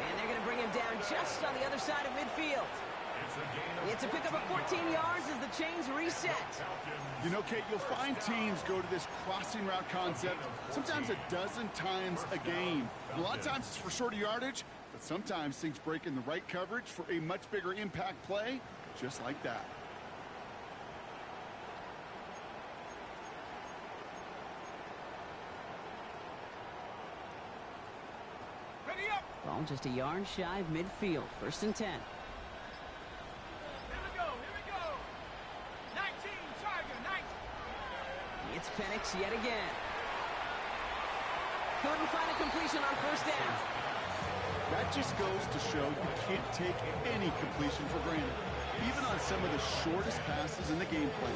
And they're going to bring him down just on the other side of midfield. It's a pickup of 14 yards as the chains reset. You know, Kate, you'll find teams go to this crossing route concept sometimes a dozen times a game. And a lot of times it's for shorter yardage, but sometimes things break in the right coverage for a much bigger impact play, just like that. Ready up! Ball just a yard shy of midfield. 1st and 10. Here we go, here we go! 19, Tiger, 19! It's Penix yet again. Couldn't find a completion on 1st down. That just goes to show you can't take any completion for granted. even on some of the shortest passes in the game plan.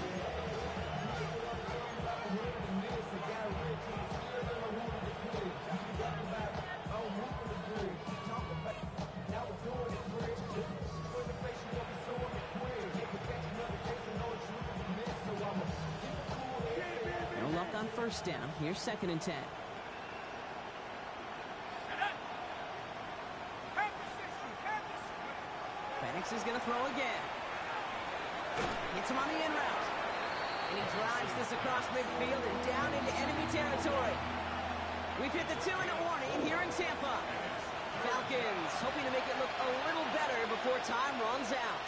No luck on first down. Here's 2nd and 10. Penix is going to throw again. Hits him on the in route. And he drives this across midfield and down into enemy territory. We've hit the 2-minute warning here in Tampa. Falcons hoping to make it look a little better before time runs out.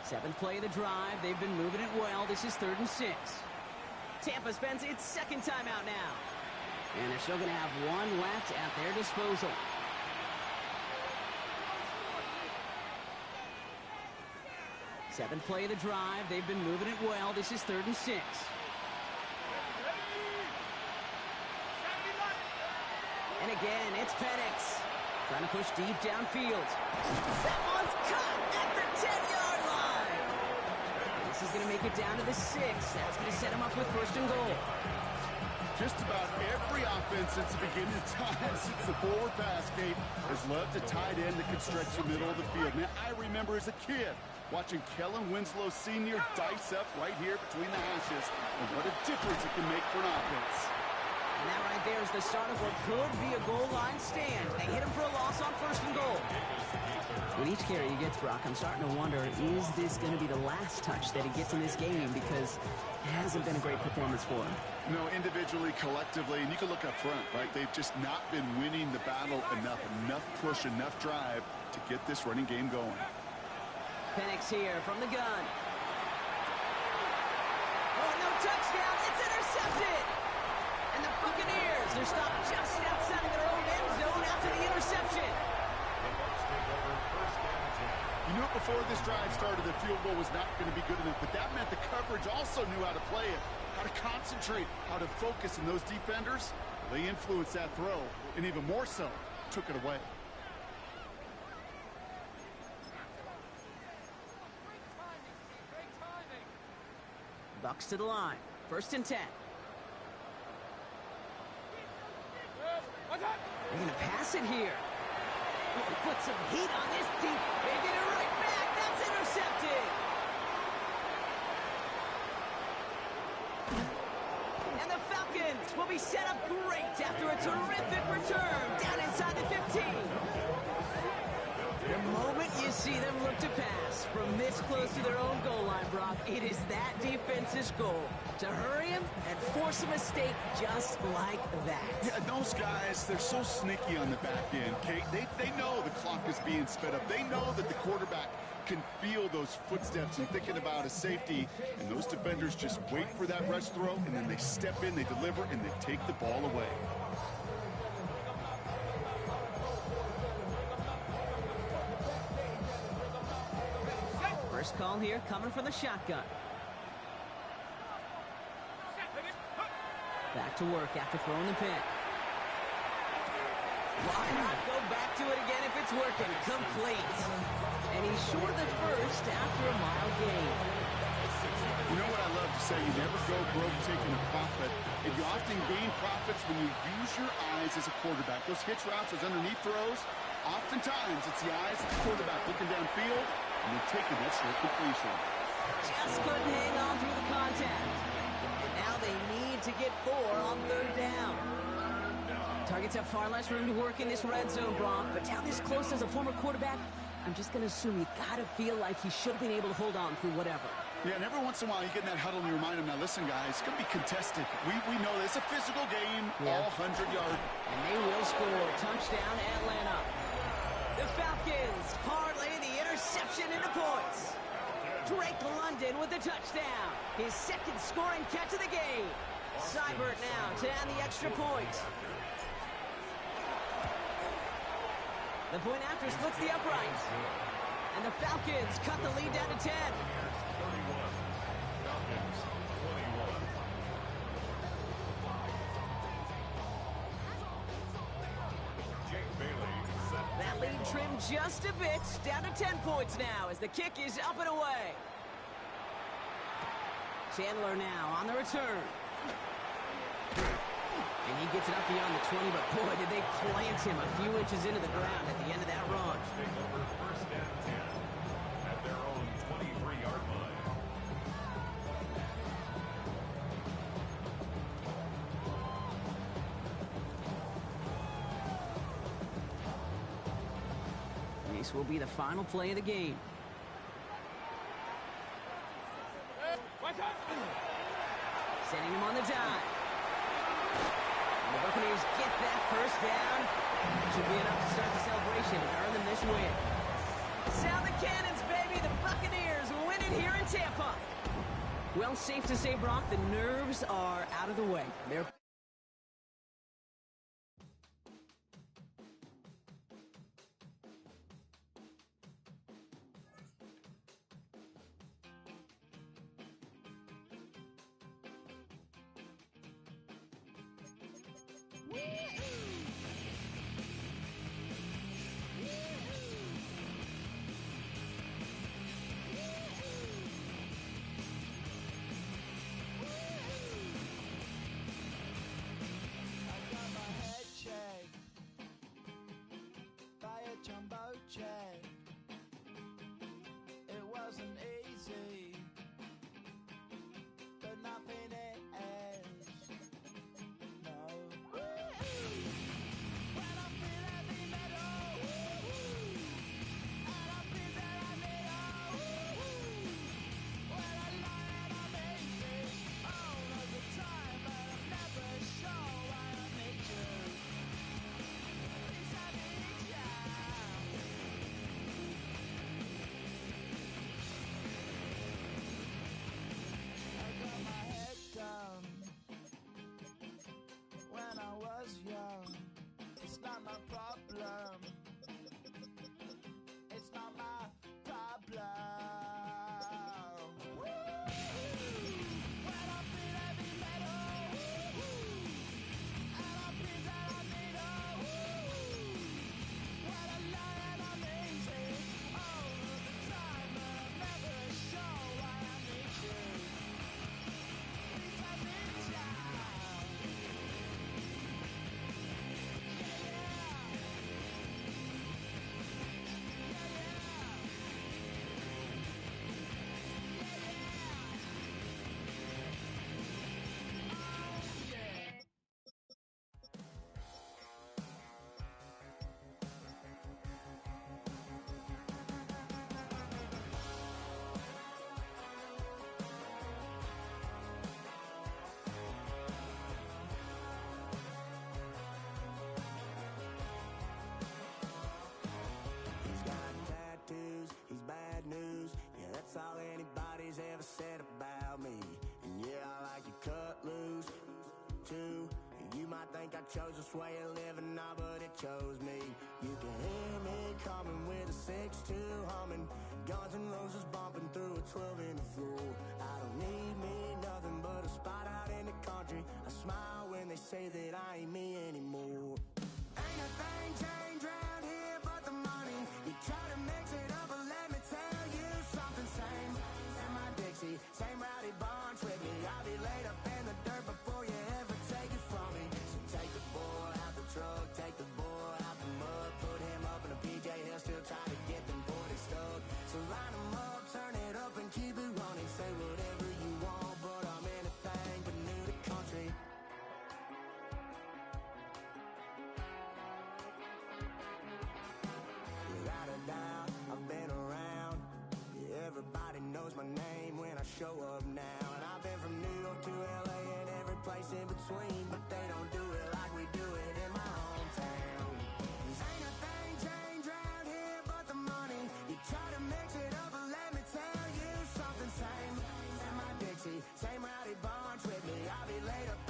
Seventh play of the drive. They've been moving it well. This is 3rd and 6. Tampa spends its 2nd timeout now. And they're still going to have one left at their disposal. Seventh play of the drive. They've been moving it well. This is 3rd and 6. And again, it's Penix. Trying to push deep downfield. That one's caught at the 10-yard line. This is going to make it down to the 6. That's going to set him up with 1st and goal. Just about every offense since the beginning of time, since the forward pass, Kate, has loved a tight end that can stretch the middle of the field. Man, I remember as a kid watching Kellen Winslow Sr. dice up right here between the hashes. And what a difference it can make for an offense. And that right there is the start of what could be a goal line stand. They hit him for a loss on 1st and goal. With each carry he gets, Brock, I'm starting to wonder, is this going to be the last touch that he gets in this game? Because it hasn't been a great performance for him. No, individually, collectively, and you can look up front, right? They've just not been winning the battle enough push, enough drive to get this running game going. Penix here from the gun. Oh, no touchdown. It's intercepted. And the Buccaneers, they're stopped just outside of their own end zone after the interception. You knew before this drive started the field goal was not going to be good enough, but that meant the coverage also knew how to play it, how to concentrate, how to focus, and those defenders, they influenced that throw, and even more so, took it away. Bucs to the line. 1st and 10. They're going to pass it here. Oh, put some heat on this deep. They get it right back. That's intercepted. And the Falcons will be set up great after a terrific return down inside the 15. The moment you see them look to pass from this close to their own goal line, Brock, it is that defense's goal to hurry him and force a mistake just like that. Yeah, those guys, they're so sneaky on the back end, Kate. They know the clock is being sped up. They know that the quarterback can feel those footsteps and thinking about a safety, and those defenders just wait for that rush throw, and then they step in, they deliver, and they take the ball away. First call here coming from the shotgun. Back to work after throwing the pick. Why not go back to it again if it's working? Complete. And he's short of the first after a mile gain. You know what I love to say? You never go broke taking a profit. And you often gain profits when you use your eyes as a quarterback. Those hitch routes, those underneath throws, oftentimes it's the eyes of the quarterback looking downfield and you're taking that short completion. Just couldn't hang on through the contact. And now they need to get 4 on 3rd down. Targets have far less room to work in this red zone, Brock. But down this close as a former quarterback, I'm just going to assume you got to feel like he should have been able to hold on through whatever. Yeah, and every once in a while you get in that huddle and you remind them, now listen, guys, it's going to be contested. We know this. It's a physical game, all 100-yard. And they will score. Touchdown, Atlanta. The Falcons parlay the interception into points. Drake London with the touchdown. His 2nd scoring catch of the game. Seibert now to add the extra point. The point after splits the upright. And the Falcons cut the lead down to 10. Falcons 21. Jake Bailey set. That lead trimmed just a bit, down to 10 points now as the kick is up and away. Chandler now on the return. And he gets it up beyond the 20, but boy, did they plant him a few inches into the ground at the end of that run. Take over first and 10 at their own 23-yard line. This will be the final play of the game. Sending him on the dive. And the Buccaneers get that first down. That should be enough to start the celebration and earn them this win. Sound the cannons, baby. The Buccaneers win it here in Tampa. Well, safe to say, Brock, the nerves are out of the way. They're jumbo jet. It wasn't easy, but nothing is. No. When I feel heavy metal, and I feel that I need when I lie and I'm easy, all of the time, but I'm never sure why I need you. Please, I need ya. When I was young, it's not my problem. It's not my problem. When I feel heavy metal, and I feel that I need when I lie and I'm easy, all of the time, but I'm never sure why I need you. Please, I need ya. He's got tattoos, he's bad news. Yeah, that's all anybody's ever said about me. And yeah, I like you cut loose, too. You might think I chose this way of living, nah, but it chose me. You can hear me coming with a 6-2 humming, Guns N' Roses bumping through a 12 in the floor. I don't need me nothing but a spot out in the country. I smile when they say that I ain't me anymore. Ain't a thing changed round here but the money. You try to mix it up, but let me tell you something. Same in my Dixie, same rowdy bunch with me. I'll be laid up in the dirt before you ever take it from me. So take the boy out the truck, take the boy out the mud, put him up in a PJ, he'll still try to get them 40 stuck. So line him up, turn it up and keep it running. Say whatever you want, but I'm anything but new to country. Without a doubt, I've been around. Yeah, everybody knows my name when I show up now. And I've been from New York to LA and every place in between, but they don't do it like we do it in my hometown. Ain't a thing changed round here but the money. You try to mix it up, but let me tell you something. Same in my Dixie, same rowdy bunch with me. I'll be laid up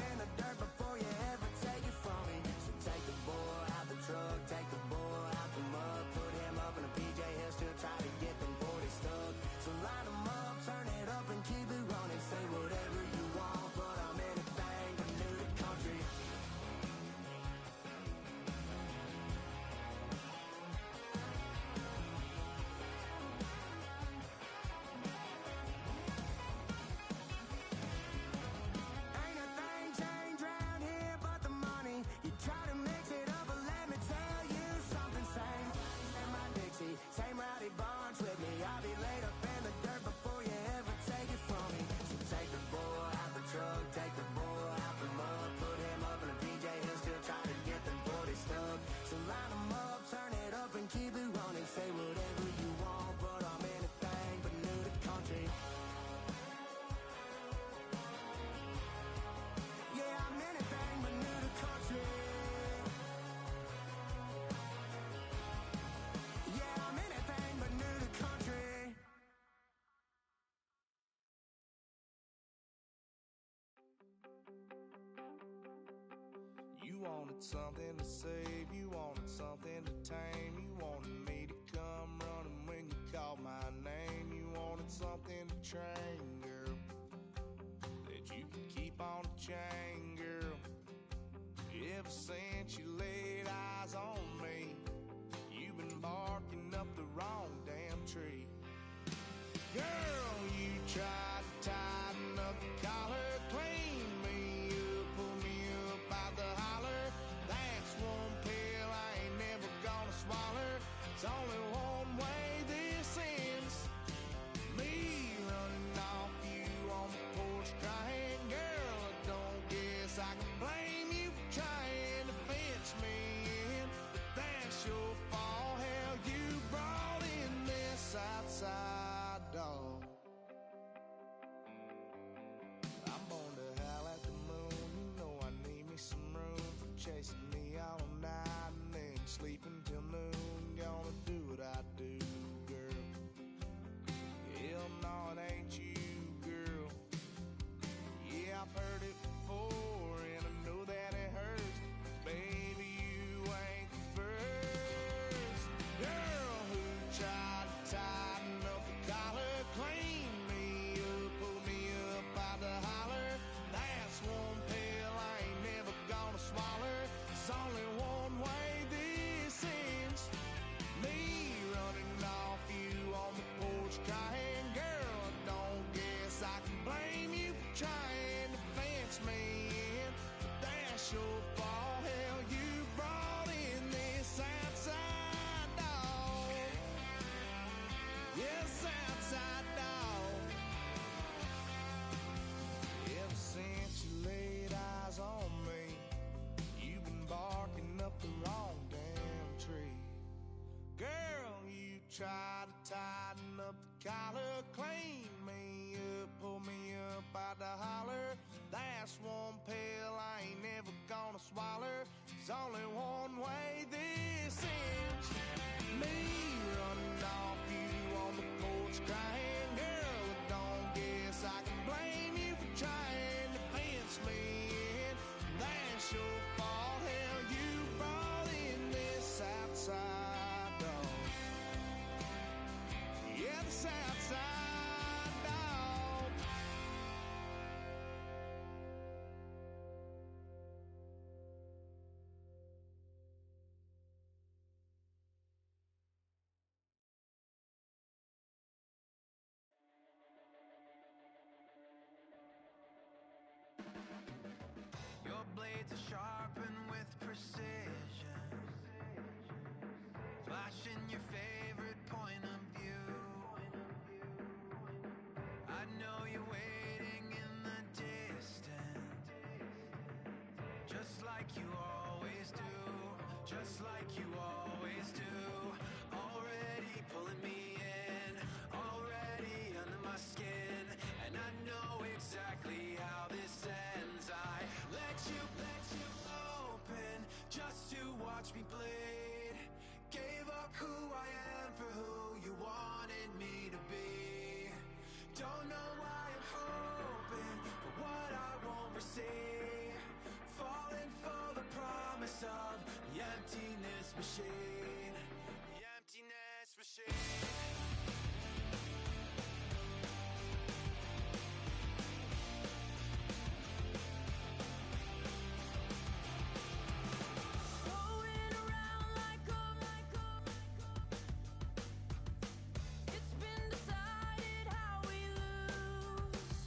wanted something to save, you wanted something to tame, you wanted me to come running when you called my name, you wanted something to train, girl, that you could keep on the chain, girl. Ever since you laid eyes on me, you've been barking up the wrong damn tree. Girl, you tried to tighten up the collar, clean me up, pull me up out the holler. That's one pill I ain't never gonna swallow. It's only one way this ends. Me running off you on the porch crying. Girl, I don't guess I can blame you for trying to fence me in. But that's your fault. Hell, you brought in this outside dog. I'm born to howl at the moon. You know I need me some room for chasing me all night and then sleeping till noon. Gonna do what I do, girl. Hell no, it ain't you, girl. Yeah, I've heard it before and I know that it hurts. Baby, you ain't the first girl who tried to tighten up the collar, clean me up, pull me up out the holler. That's one pill I ain't never gonna swallow. There's only one way this ends. Me running off you on the porch crying. Girl, I don't guess I can blame you for trying to fence me in. But that's your fault. Hell, you brought in this outside dog. Yes, outside dog. Ever since you laid eyes on me, you've been barking up the wrong damn tree. Girl, you tried to tighten up the collar, clean me up, pull me up out the holler. That's one pill I ain't never gonna swallow. There's only one way this ends. Me running off you on the porch crying. Girl, I don't guess I can blame you for trying to fence me in. That's your fault. Hell, you brought in this outside dog. Yeah, this outside dog. Your blades are sharpened with precision, flashing your favorite point of view. I know you're waiting in the distance, just like you always do, just like you always do. Already pulling me in, already under my skin, and I know exactly how this ends. I let you open just to watch me bleed. Gave up who I am for who you wanted me to be. Don't know why I'm hoping for what I won't receive. Falling for the promise of the emptiness machine. The emptiness machine. Going around like a It's been decided how we lose.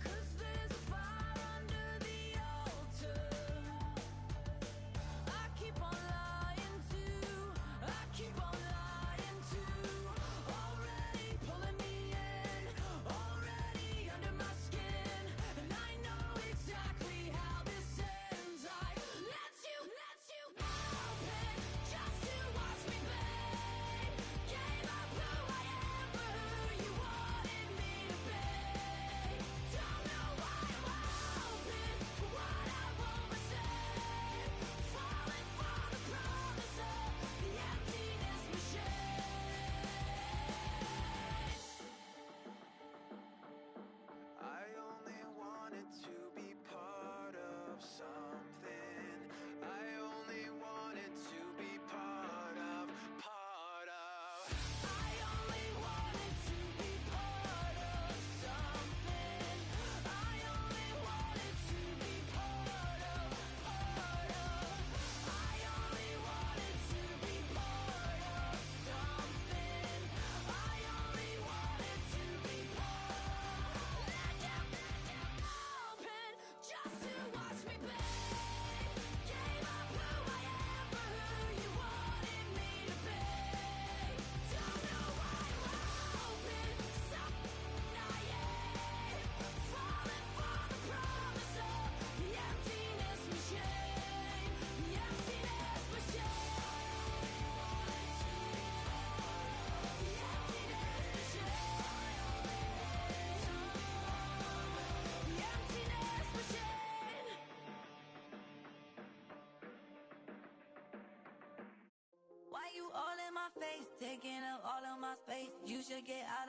'Cause there's a fire under the altar. I keep on lying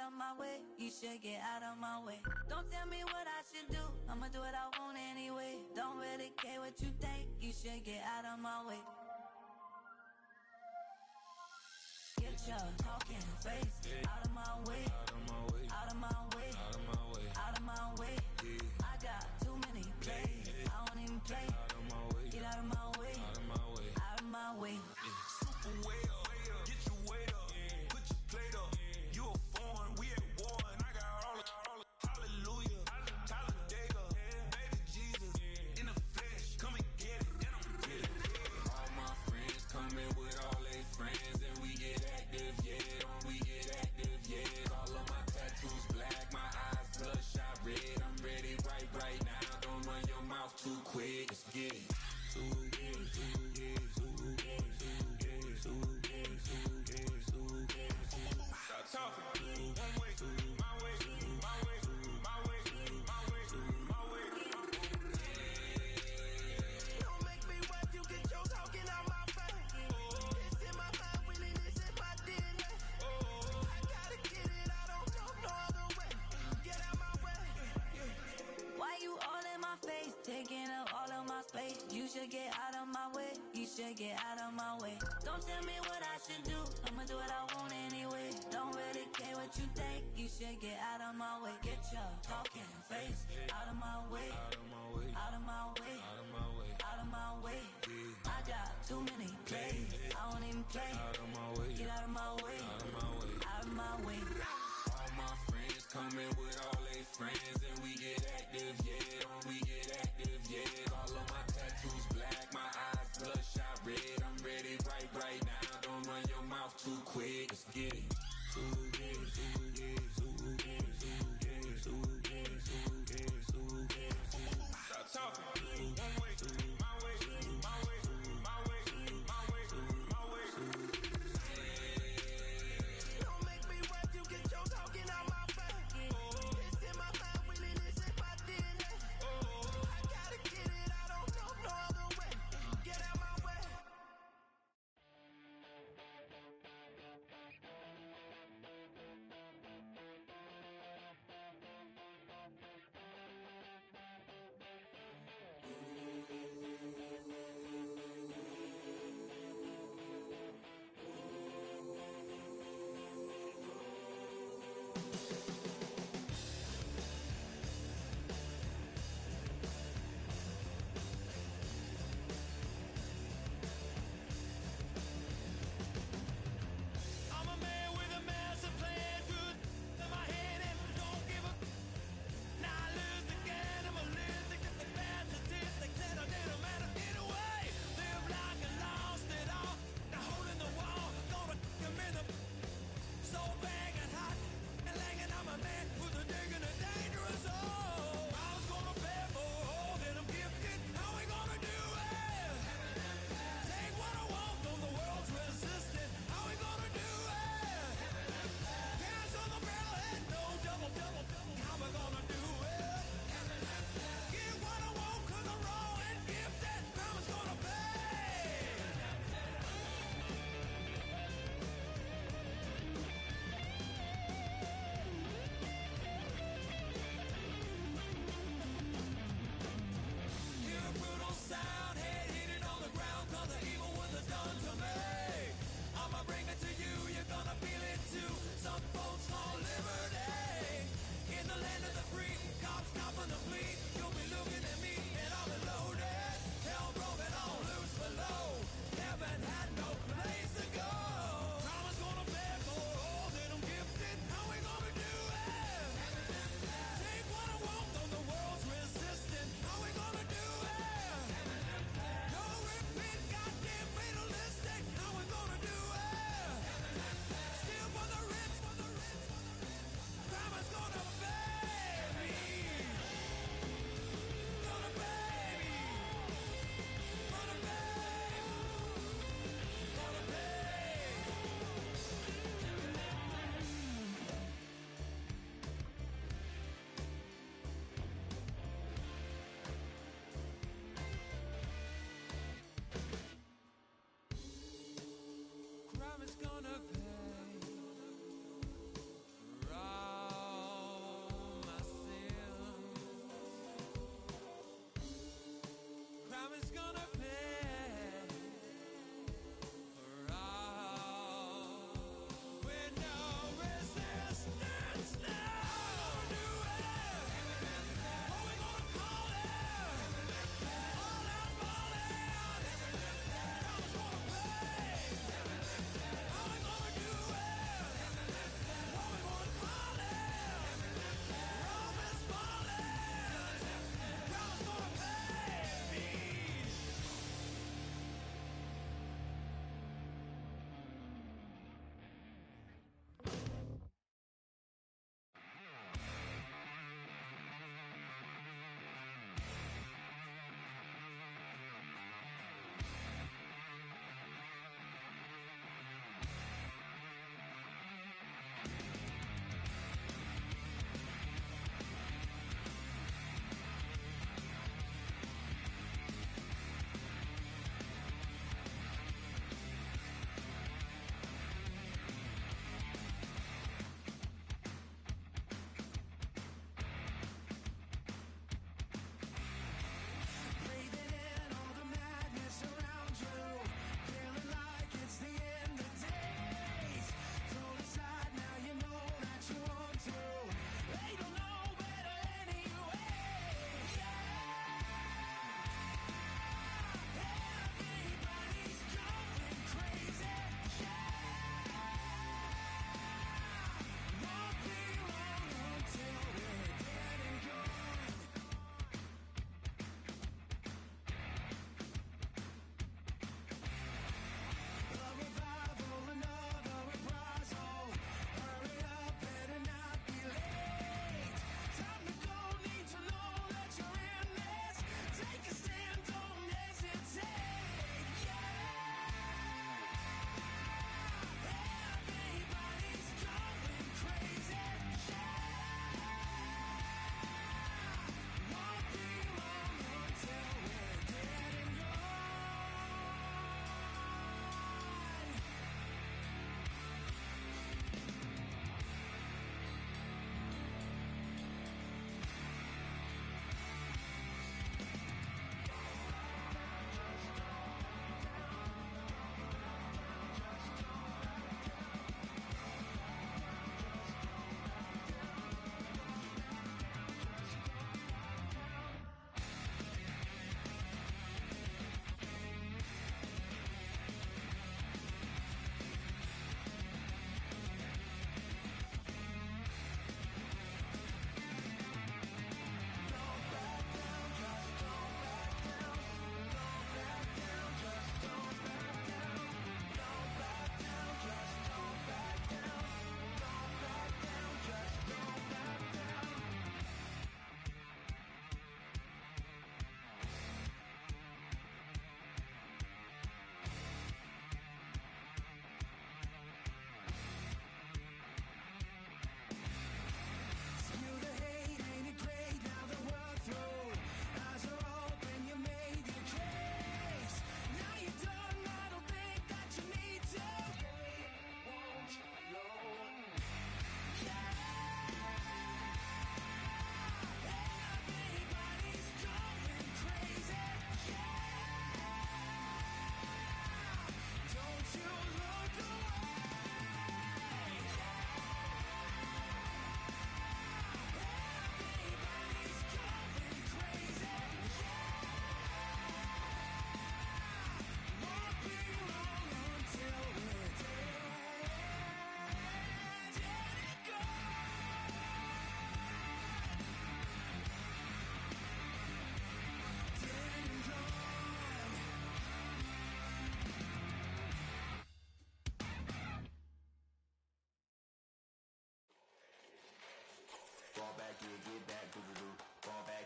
of my way. You should get out of my way. Don't tell me what I should do. I'ma do what I want anyway. Don't really care what you think. You should get out of my way. Get your talking face out of my way. Out of my way. Out of my way. I got too many plays. I don't even play. Get out of my way. Out of my way. Super way up. Get your weight up. Put your plate up. You a foreign. We at war. And I got all the hallelujah. Talladega. Baby Jesus. In the flesh. Come and get it. And I'm with it. All my friends coming with all their friends. And we get active, yeah. We get active, yeah. All of my tattoos black. My eyes bloodshot red. I'm ready right now. Don't run your mouth too quick. Let's get it. Stop talking. One way, my way, my way, my way, my way, my way. Don't make me watch you get your talking out my face. It's in my mind, winning this in my DNA. I gotta get it, I don't know no other way. Get out my way. Why you all in my face, taking up all of my space? You should get out of my way. You should get out of my way. Don't tell me what I should do. I'ma do what I want anyway. Don't really care what you think. You should get out of my way. Get your talking face out of my way. Out of my way. Out of my way. Out of my way. I got too many plays. I don't even play. Get out of my way. Out of my way. All my friends coming with all their friends. And we get active, yeah. We get active, yeah. All of my tattoos black. My eyes bloodshot red. I'm ready right now. Don't run your mouth too quick. Let's get it. Stop talking. One way, my way, my way, my way, my way, my way. Don't make me watch you get your talking out my face. It's in my mind, winning this in my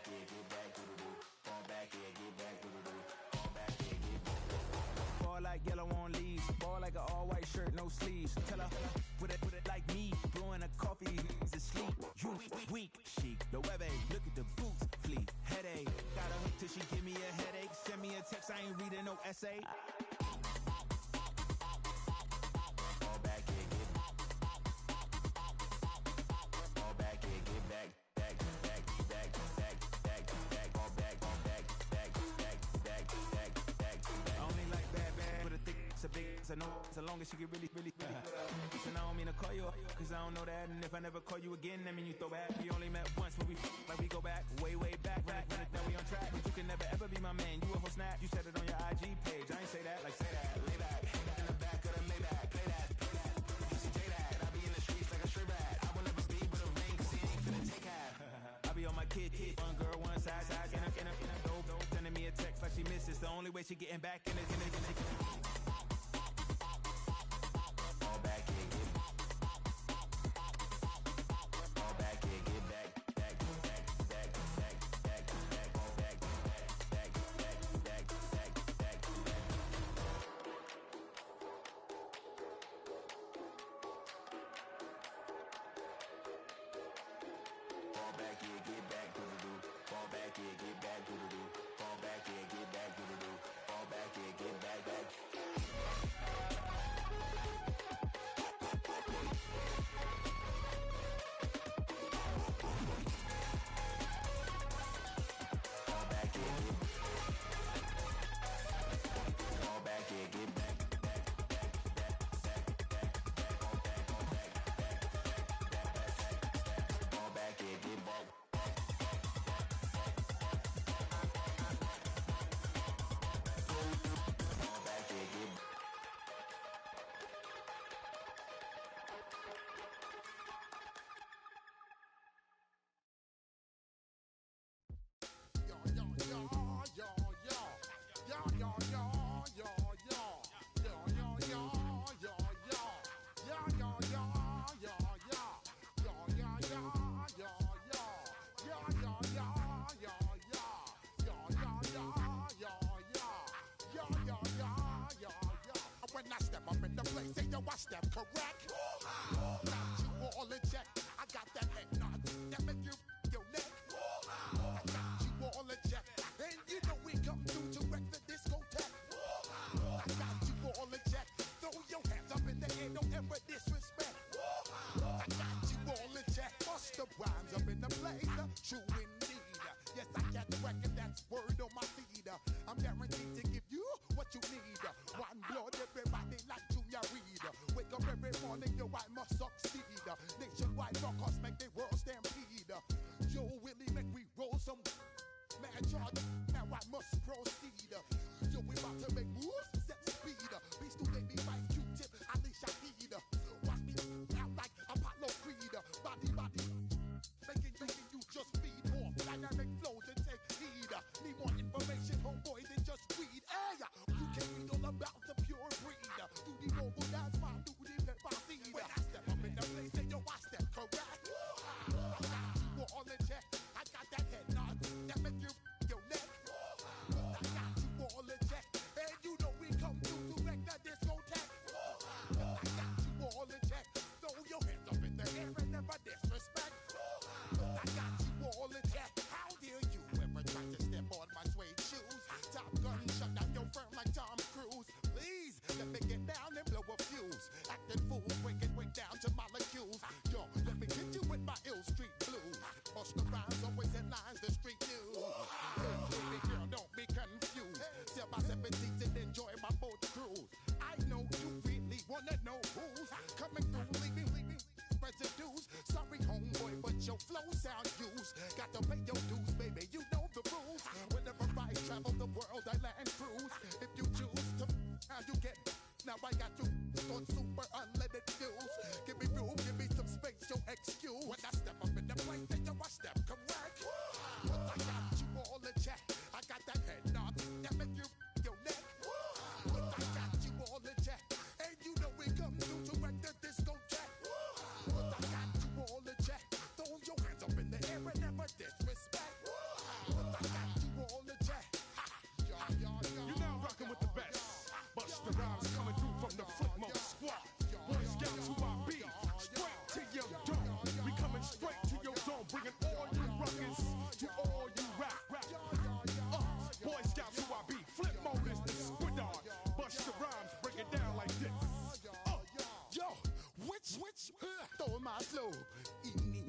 here, get back, do-do-do. Fall back here, get back, do-do-do. Fall back here, get back. Ball like yellow on leaves. Ball like an all-white shirt, no sleeves. Tell her, put it like me. Blowing a coffee, he's asleep. You weak, chic. The web look at the boots, fleet. Headache, got a hook till she give me a headache. Send me a text, I ain't reading no essay. Fall back here, get back. Fall back here, get back. Back, back, back, back, back, back. Fall back, back, back, back, back, back, back. I only like bad, with a thick, it's a big, it's a no, so long as she can really. Listen, I don't mean to call you up, cause I don't know that. And if I never call you again, that mean you throw back. We only met once when we like we go back, way back. When it, then we on track. But you can never ever be my man. You a whole snap. You said it on your IG page. I ain't say that, like say that. Lay back, in the back of the Maybach. Play that. Just say that. I be in the streets like a stray rat. I will never be but a ring, cause he ain't finna take half. I be on my kid, one girl, one side, in a dope. Sending me a text like she misses. The only way she getting back in it. Fall back here, get back. Fall back here, get back. Back, back, back, back, back, back. Fall back, back, back, back, back, back, back. Fall back here, get back, do-do-do. Fall back here, get back, do-do-do. Fall back here, get back, do-do-do. Fall back here, get back, back. Fall back here, get fall back here, get back, back, back, back, back, back, back, fall back, back, back, back, fall back here, get back. Fall back here, get back. When I step up in the place, say yo, I step correct. Got you all in check. I got that head nod that make you your neck. I got you all in check, and you know we come through to wreck the discotheque. I got you all in check. Throw your hands up in the air, don't ever disrespect. I got you all in check. Bust the rhymes up in the place, true indeed. Yes, I get the record, that's word on my feed. I'm guaranteed to give you what you need. One blood, everybody like Junior Reed. Wake up every morning, yo, I must succeed. Nationwide rockers make the world stampede. Yo, Willie, make we roll some mad charge. Now I must proceed. Yo, we about to make moves, set speed. Beast to baby, Vice Q-Tip, Ali Shaheed. Watch me out like Apollo Creed. Body, making you just feed off dynamic flows and take heed. Need more information, homeboy, than just read. Hey, you can read all about the pure breed. Do the noble dance, man, do the pepper seed. When I step up in the place, say yo, I step correct. I got you all in check. I got that head nod that make you your neck. I got you all in check, and you know we come through to wreck the discotheque. I got you all in check. Throw your hands up in the air and never disrespect. I got you all in check. How dare you ever try to step on my suede shoes? Top Gun shut down your firm like Tom Cruise. Please let me get down and blow a fuse. Acting fool, breaking way down to molecules. Yo, let me hit you with my ill street blues. Bust the rhymes, always in lines, the street news. Hey, baby girl, don't be confused. Sell my 17s and enjoy my boat cruise. I know you really wanna know who's coming through, leaving residues. Sorry, homeboy, but your flow sound used. Got to pay your dues, baby, you know the rules. Whenever I travel the world, I land cruise. If you choose to, how you get. Now I got you on super unleaded fuels. Give me room, give me some space, your excuse. When I step up in the place, then yo, I step correct. But I got you all in check. I got that head nod that make you your neck. But I got you all in check, and you know we come through to wreck the discotheque. But I got you all in check. Throw your hands up in the air and never disrespect. fly slow. Eeny,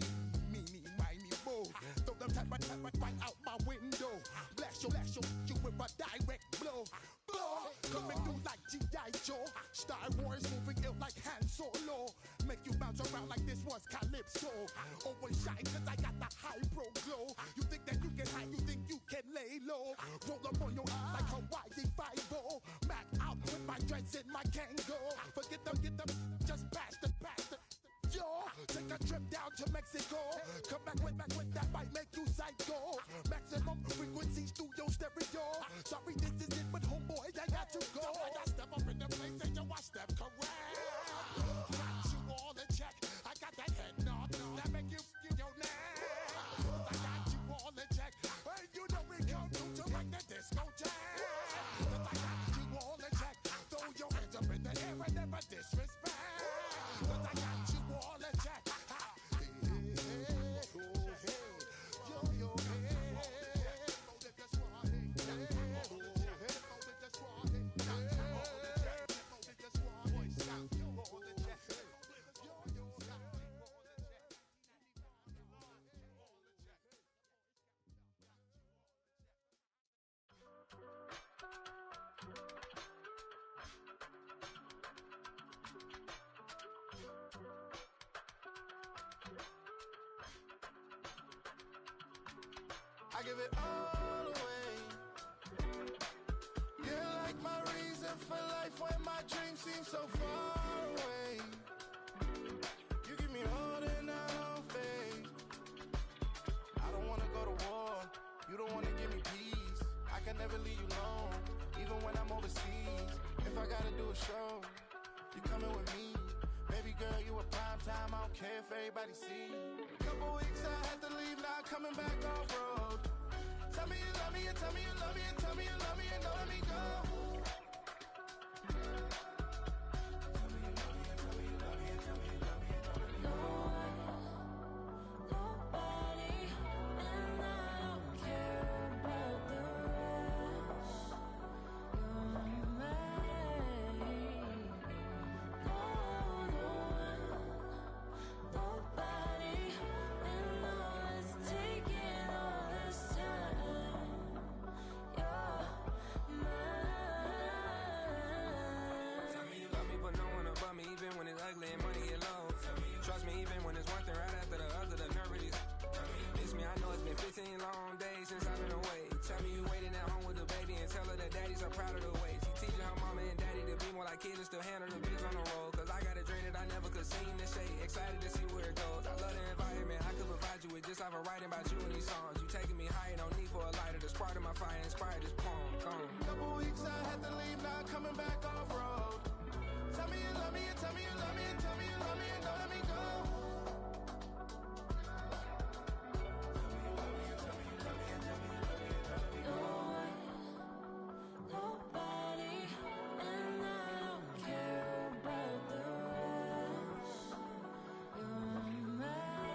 meeny, miny, mo. Throw them tap right out my window. Blast you with a direct blow. Blow, coming through like G.I. Joe. Star Wars moving ill like Han Solo. Make you bounce around like this was Calypso. Always shine cause I got the high pro glow. You think that you can hide, you think you can lay low. Roll up on your eye like Hawaii 5-0. Mac out with my dreads in my Kango. Forget them, get them, just pass the. Yo, take a trip down to Mexico. Come back with that might make you psycho. Maximum frequency studio stereo. Sorry, this is it, but homeboy, I got to go. I step up in the place and yo, I step correct. Got you all in check. I got that head nod that make you give your neck. I got you all in check. Hey, you know we come through to like the discotheque. I got you all in check. Throw your hands up in the air and never disrespect. I got you all in check. I give it all away. You're like my reason for life when my dreams seem so far away. You give me all that I don't fade. I don't wanna go to war. You don't wanna give me peace. I can never leave you alone, even when I'm overseas. If I gotta do a show, you coming with me. Baby girl, you a prime time. I don't care if everybody see. Couple weeks I had to leave, now coming back off road. Tell me you love me and tell me you love me and tell me you love me and don't let me go. Tell me you love me and tell me you love me and tell me you love me and don't let me go. Nobody, and I don't care about the rest. You're mine. Nobody, and all is taking all this time. You're mine. Tell me you love me, but no one above me, even when it's ugly and money get low. Trust me, even when it's one thing right after the other, the nerve release. Miss me, I know it's been 15 long days since I've been away. Tell me you waiting at home with the baby and tell her that daddy's so proud of the way. She teaching her mama and daddy to be more like kids and still handle the biz on the road. Cause I got a dream that I never could see in the shade. Excited to see where it goes. I love the environment. I could provide you with just like a writing about you in these songs. You taking me higher, no need for a lighter. The spark of my fire inspired this poem. Gone. Couple weeks I had to leave, now coming back off road. Tell me you love me and tell me you love me and tell me you love me and don't let me go. Nobody, and I don't care about the rest. You're mine.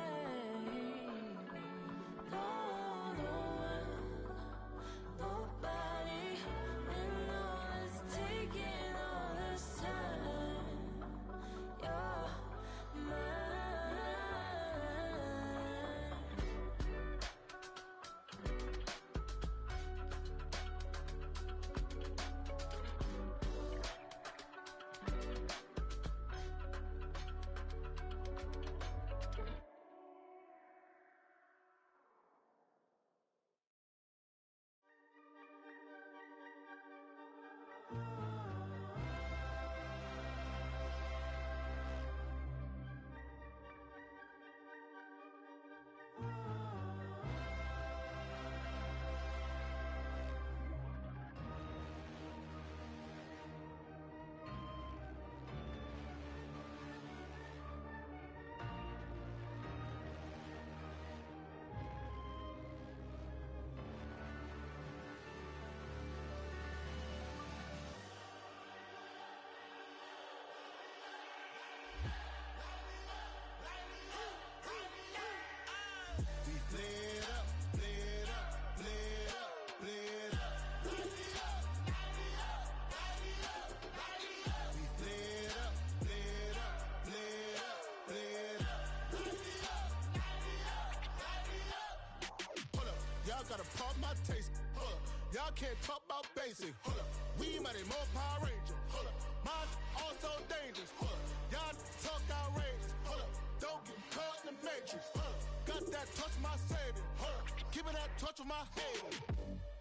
my taste. Hold up. Y'all can't talk about basic. Hold up. We mighty more Power Ranger. Hold up. Mine also dangerous. Hold up. Y'all talk outrageous. Hold up. Don't get caught in the matrix. Hold up. Got that touch my savior. Hold up. Give me that touch of my hater.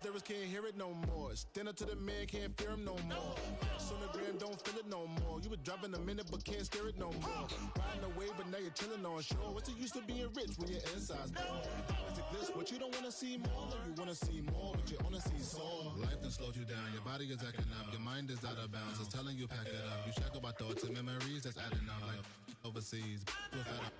Lyrics can't hear it no more. Stand up to the man, can't fear him no more. Sonogram don't feel it no more. You been driving a minute but can't steer it no more. Riding away but now you're chilling on shore. What's the use of being rich when your inside's poor? It's a glitch, but you don't wanna see more. You wanna see more, but you only see sore. Life done slowed you down. Your body is acting up. Your mind is out of bounds. It's telling you pack it up. You shackle by thoughts and memories that's adding up. Like overseas, with that.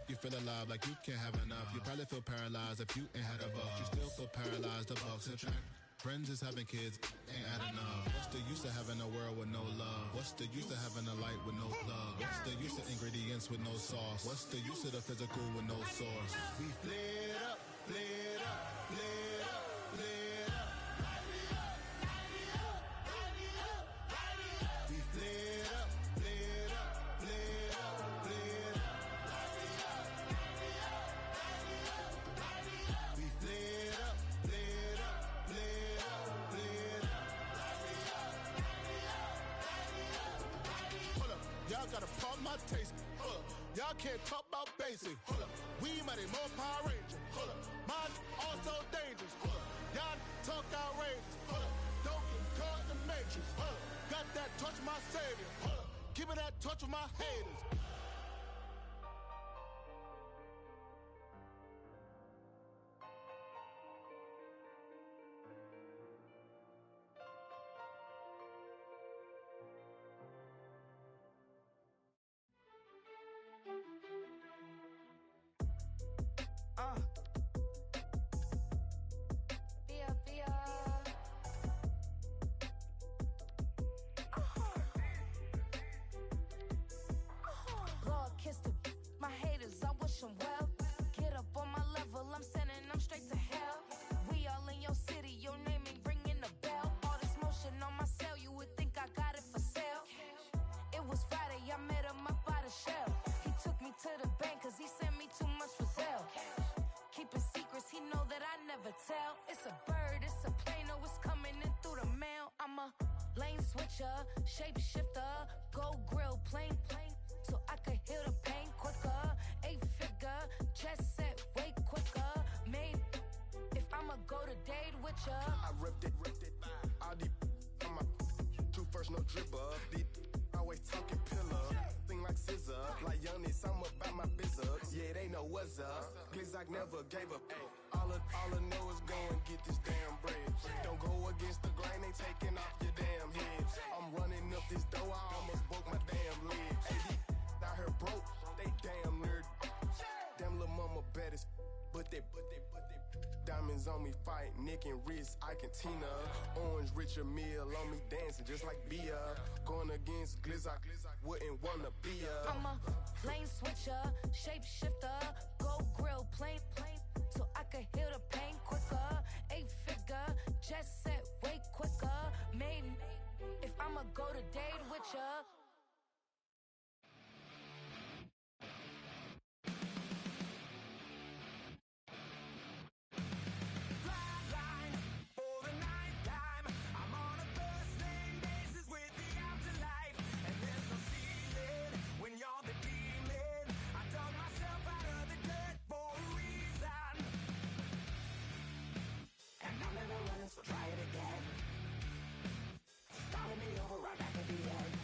You feel alive like you can't have enough. You probably feel paralyzed if you ain't had a buck. You still feel paralyzed, the bucks and track. Friends is having kids, ain't adding up. What's the use of having a world with no love? What's the use of having a light with no plug? What's the use of ingredients with no sauce? What's the use of the physical with no source? We flared up, flared up, flared up, flared up. Light me up, light me up, light me up, light me up. We flared up, flared up, flared up, flared up. Light me up, light me up, light me up, light me up. We flared up, flared up, flared up, flared up. Light me up, light me up, light me up, light me up. Hold up, y'all got a problem, my taste. Hold up, y'all can't talk about basic. Hold up, we mighty more Power Ranger. Hold up, mine also dangerous. Hold up, y'all talk outrageous. Hold up, don't get caught in the matrix. Hold up, got that touch of my savior. Hold up, give me that touch of my haters. God kissed him. My haters, I wish them well. Get up on my level, I'm sending them straight to hell. We all in your city, your name ain't ringing the bell. All this motion on my cell, you would think I got it for sale. It was Friday, I met him up by the shell. He took me to the bank, cause he sent me too much for sale. Keeping secrets, he know that I never tell. It's a bird, it's a plane, oh, it's coming in through the mail. I'm a lane switcher, shapeshifter, go grill, plane, so I could heal the pain quicker. 8-figure, chest set way quicker. Made, if I'ma go to date with ya. I ripped it. All these on my two first, no dribble. These always talking pillar. Thing like scissor. Like Youngest, I'm about my business. Yeah, they know what's up. Glizzock never gave up. All I know is go and get this damn bread. Don't go against the grain, they taking off your damn head. I'm running up this door, I almost broke my damn leg. Hey, out here broke, they damn nerd. Damn little mama bad as but they diamonds on me fight, neck and wrist, I can Tina. Orange Richard Mill on me dancing just like Bia. Going against Glizzock, wouldn't wanna be a. I'm a lane switcher, shapeshifter, go grill, plane, so I could heal the pain quicker. 8-figure, just set way quicker. Maiden, if I'ma go to date with ya. So try it again. Starting me over right back at the end.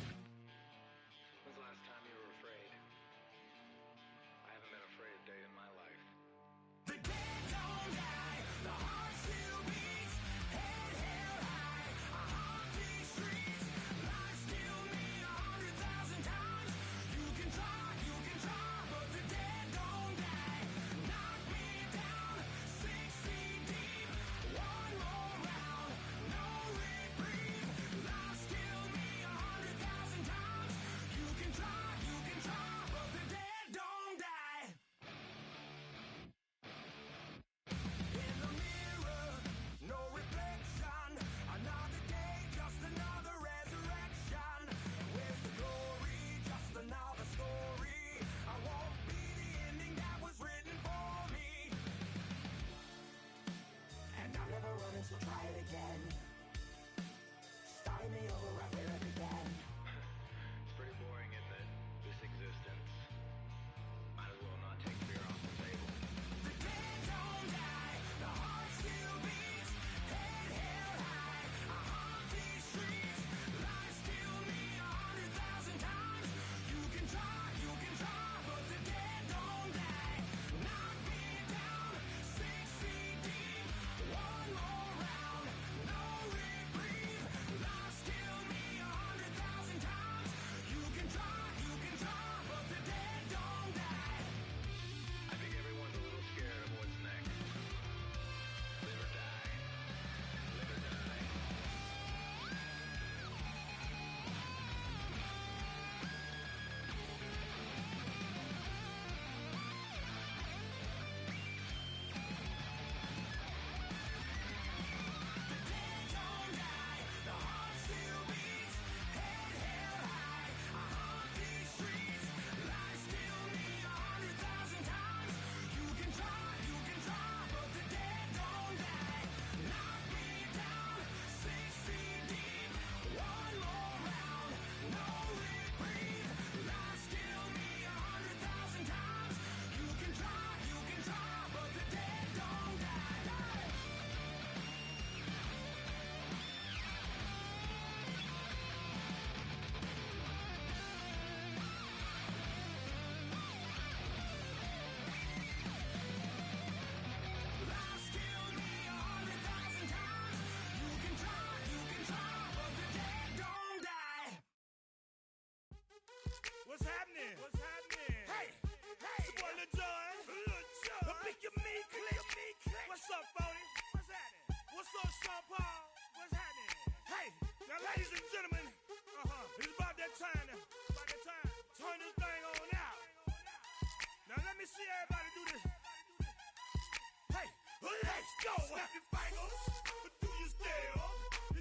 Snap your fingers, but do you still?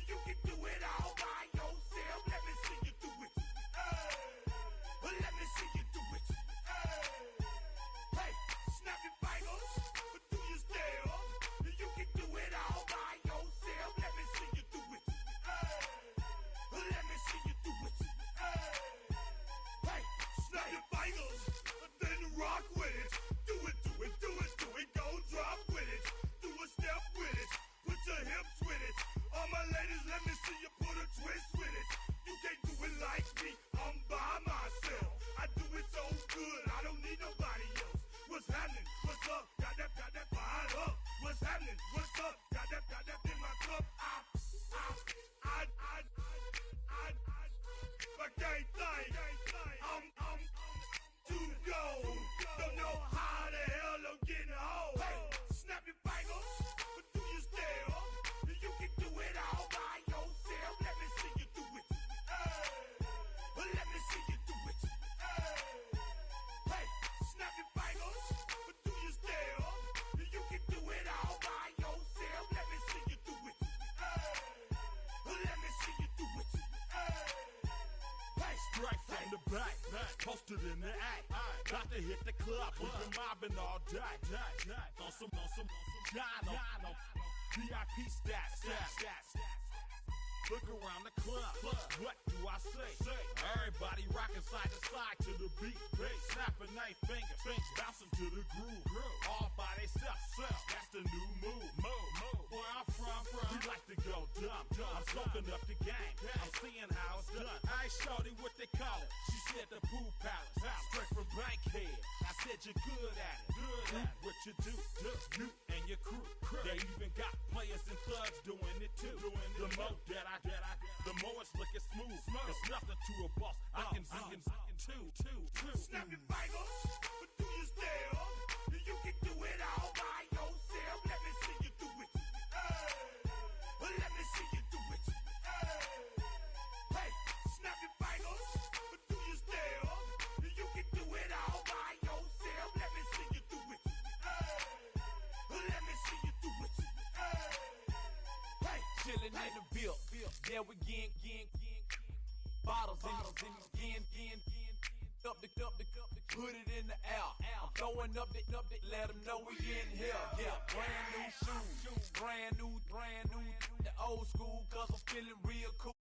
You can do it all by yourself. Let me see you do it. Let me see you do it. Hey, snap your fingers, but do you still? You can do it all by yourself. Let me see you do it. Let me see you do it. Hey, snap your fingers, then rock with it. Do it, do it, do it, do it. Go drop with it. Do a step with it. Put your hips with it. All my ladies, let me see you put a twist with it. You can't do it like me. I'm by myself. I do it so good. I don't need nobody else. What's happening? What's up? Got that fired up. What's happening? What's up? Got that in my cup. I can't think. I'm too gold. Don't know how the hell I'm getting home. Hey, snap your fingers, but do you still? You can do it all by yourself. Let me see you do it. Let me see you do it. Hey, snap your fingers, but do you still? You can do it all by yourself. Let me see you do it. Let me see you do it. Hey, straight from the back, posted in the act. Got to hit the club, we've been mobbing all day. On some Dino, VIP stats. Look around the club, what do I say? Everybody rocking side to side to the beat. Snapping their fingers, bouncing to the groove. All by themselves, that's the new move. Where I'm from, we like to go dumb. I'm soaking up the game, I'm seeing how it's done. I ain't shorty what they call it. She said the pool palace, straight from Bankhead. I said you're good at it. What you do, you and your crew. They even got players and thugs doing it too. The more the more it's looking smooth. It's nothing to a boss. I can two. Snap your fingers, but do you still? You can do it all by yourself. Let me see you do it. Let me see you do it. Hey, snap your fingers, but do you still? You can do it all by yourself. Let me see you do it. Let me see you do it. Hey, Chillin' in the bill. Yeah, we getting bottles in again. Up the put it in the air. I'm throwing up the let them know we in here. Yeah, brand new shoes, brand new, the old school, cause I'm feeling real cool.